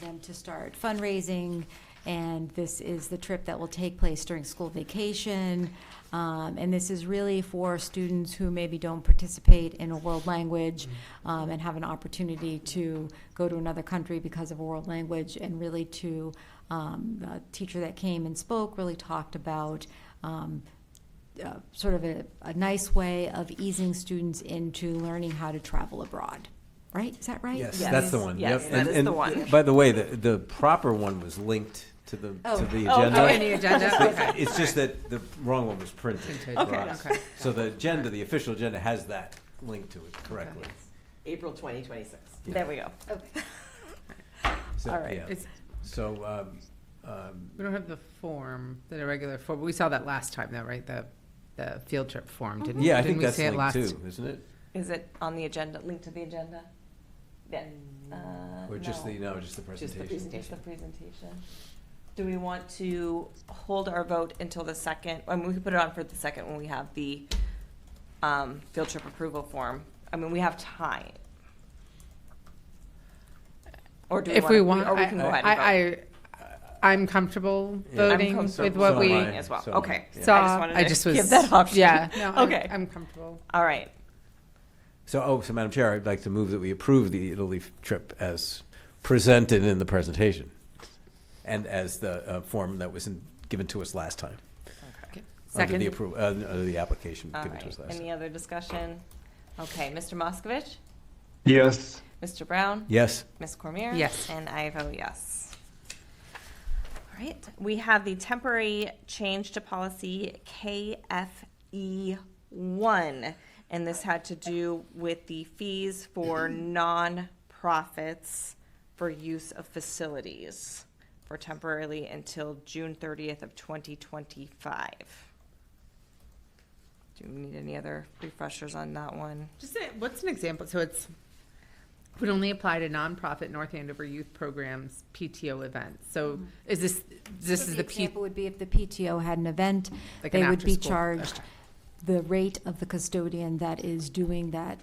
them to start fundraising, and this is the trip that will take place during school vacation. And this is really for students who maybe don't participate in a world language and have an opportunity to go to another country because of a world language, and really to, the teacher that came and spoke really talked about sort of a nice way of easing students into learning how to travel abroad. Right? Is that right? Yes, Yes. that's the one. Yes, Yep. that is the one. By the way, the proper one was linked to the agenda. Oh, in the agenda? Okay. It's just that the wrong one was printed. Printed. for Okay. us. Okay. So the agenda, the official agenda, has that link to it correctly. April 2026. There we go. Okay. So, All right. yeah. It's, So, we don't have the form, the irregular form. We saw that last time though, right? The field trip form, didn't we? yeah, I Didn't think we that's see it linked last? too, isn't it? Is it on the agenda, linked to the agenda? Yeah. Or just the presentation? Just the presentation. Do we want to hold our vote until the second? I mean, we could put it on for the second when we have the field trip approval form. I mean, we have time. Or do we If we want, or we can go ahead and vote. I'm comfortable Yeah. voting I'm with comfortable what we voting as well. so Okay. am I. saw. I just wanted to give that option. Yeah, no, Okay. I'm comfortable. All right. So Madam Chair, I'd like to move that we approve the Italy trip as presented in the presentation and as the form that was given to us last time. Okay. Under the Second. approval, under the application All given to right. us last Any time. other discussion? Okay. Mr. Moskovich? Yes. Mr. Brown? Yes. Ms. Cormier? Yes. And I vote yes. All right, we have the temporary change to policy KFE1, and this had to do with the fees for nonprofits for use of facilities for temporarily until June 30th of 2025. Do we need any other refreshers on that one? What's an example? So it would only apply to nonprofit North Andover youth programs PTO events. So is this is the example would be if the PTO had an event, Like an they would be after-school. charged the rate of the custodian that is doing that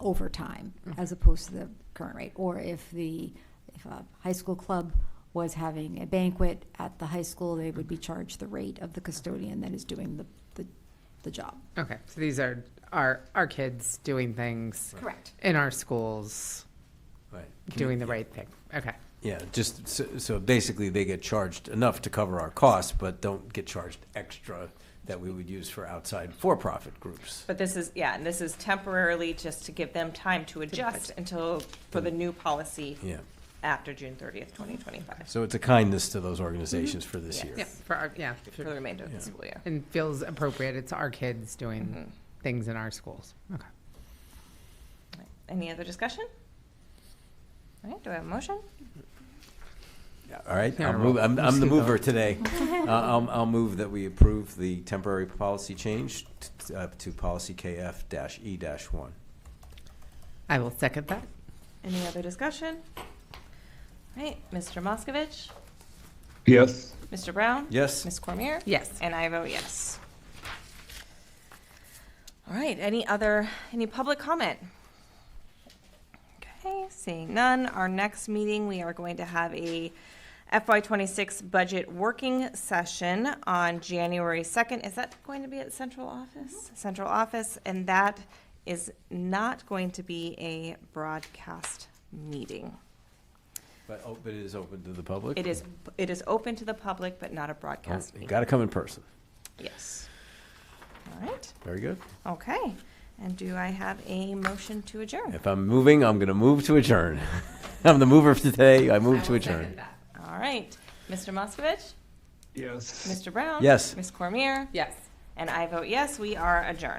overtime, as opposed to the current rate. Or if a high school club was having a banquet at the high school, they would be charged the rate of the custodian that is doing the job. Okay, so these are our kids doing things Correct. in our schools, Right. doing the right thing. Okay. Yeah, just, so basically they get charged enough to cover our costs, but don't get charged extra that we would use for outside for-profit groups. But this is, yeah, and this is temporarily just to give them time to adjust until, for the new policy Yeah. after June 30th, 2025, So it's a kindness to those organizations for this Yes. year. Yeah, for our, yeah, for the remainder of the Yeah. school year. and feels appropriate. It's our kids doing things in our schools. Okay. Any other discussion? All right, do I have a motion? Yeah, all right, Yeah, I'll move, I'm the Steve, mover today. I'll move that we approve the temporary policy change to policy KF-E-1. I will second that. Any other discussion? All right, Mr. Moskovich, Yes. Mr. Brown? Yes? Ms. Cormier? Yes. And I vote yes. All right, any public comment? Okay, seeing none, our next meeting, we are going to have a FY26 budget working session on January 2nd. Is that going to be at Central Office? Central Office, and that is not going to be a broadcast meeting. But it is open to the public? It is open to the public, but not a broadcast You meeting. got to come in person. Yes. All right, Very good. okay. And do I have a motion to adjourn? If I'm moving, I'm going to move to adjourn. I'm the mover for today. I move to adjourn. All right, Mr. Moskovich, Yes. Mr. Brown? Yes. Ms. Cormier? Yes. And I vote yes, we are adjourned.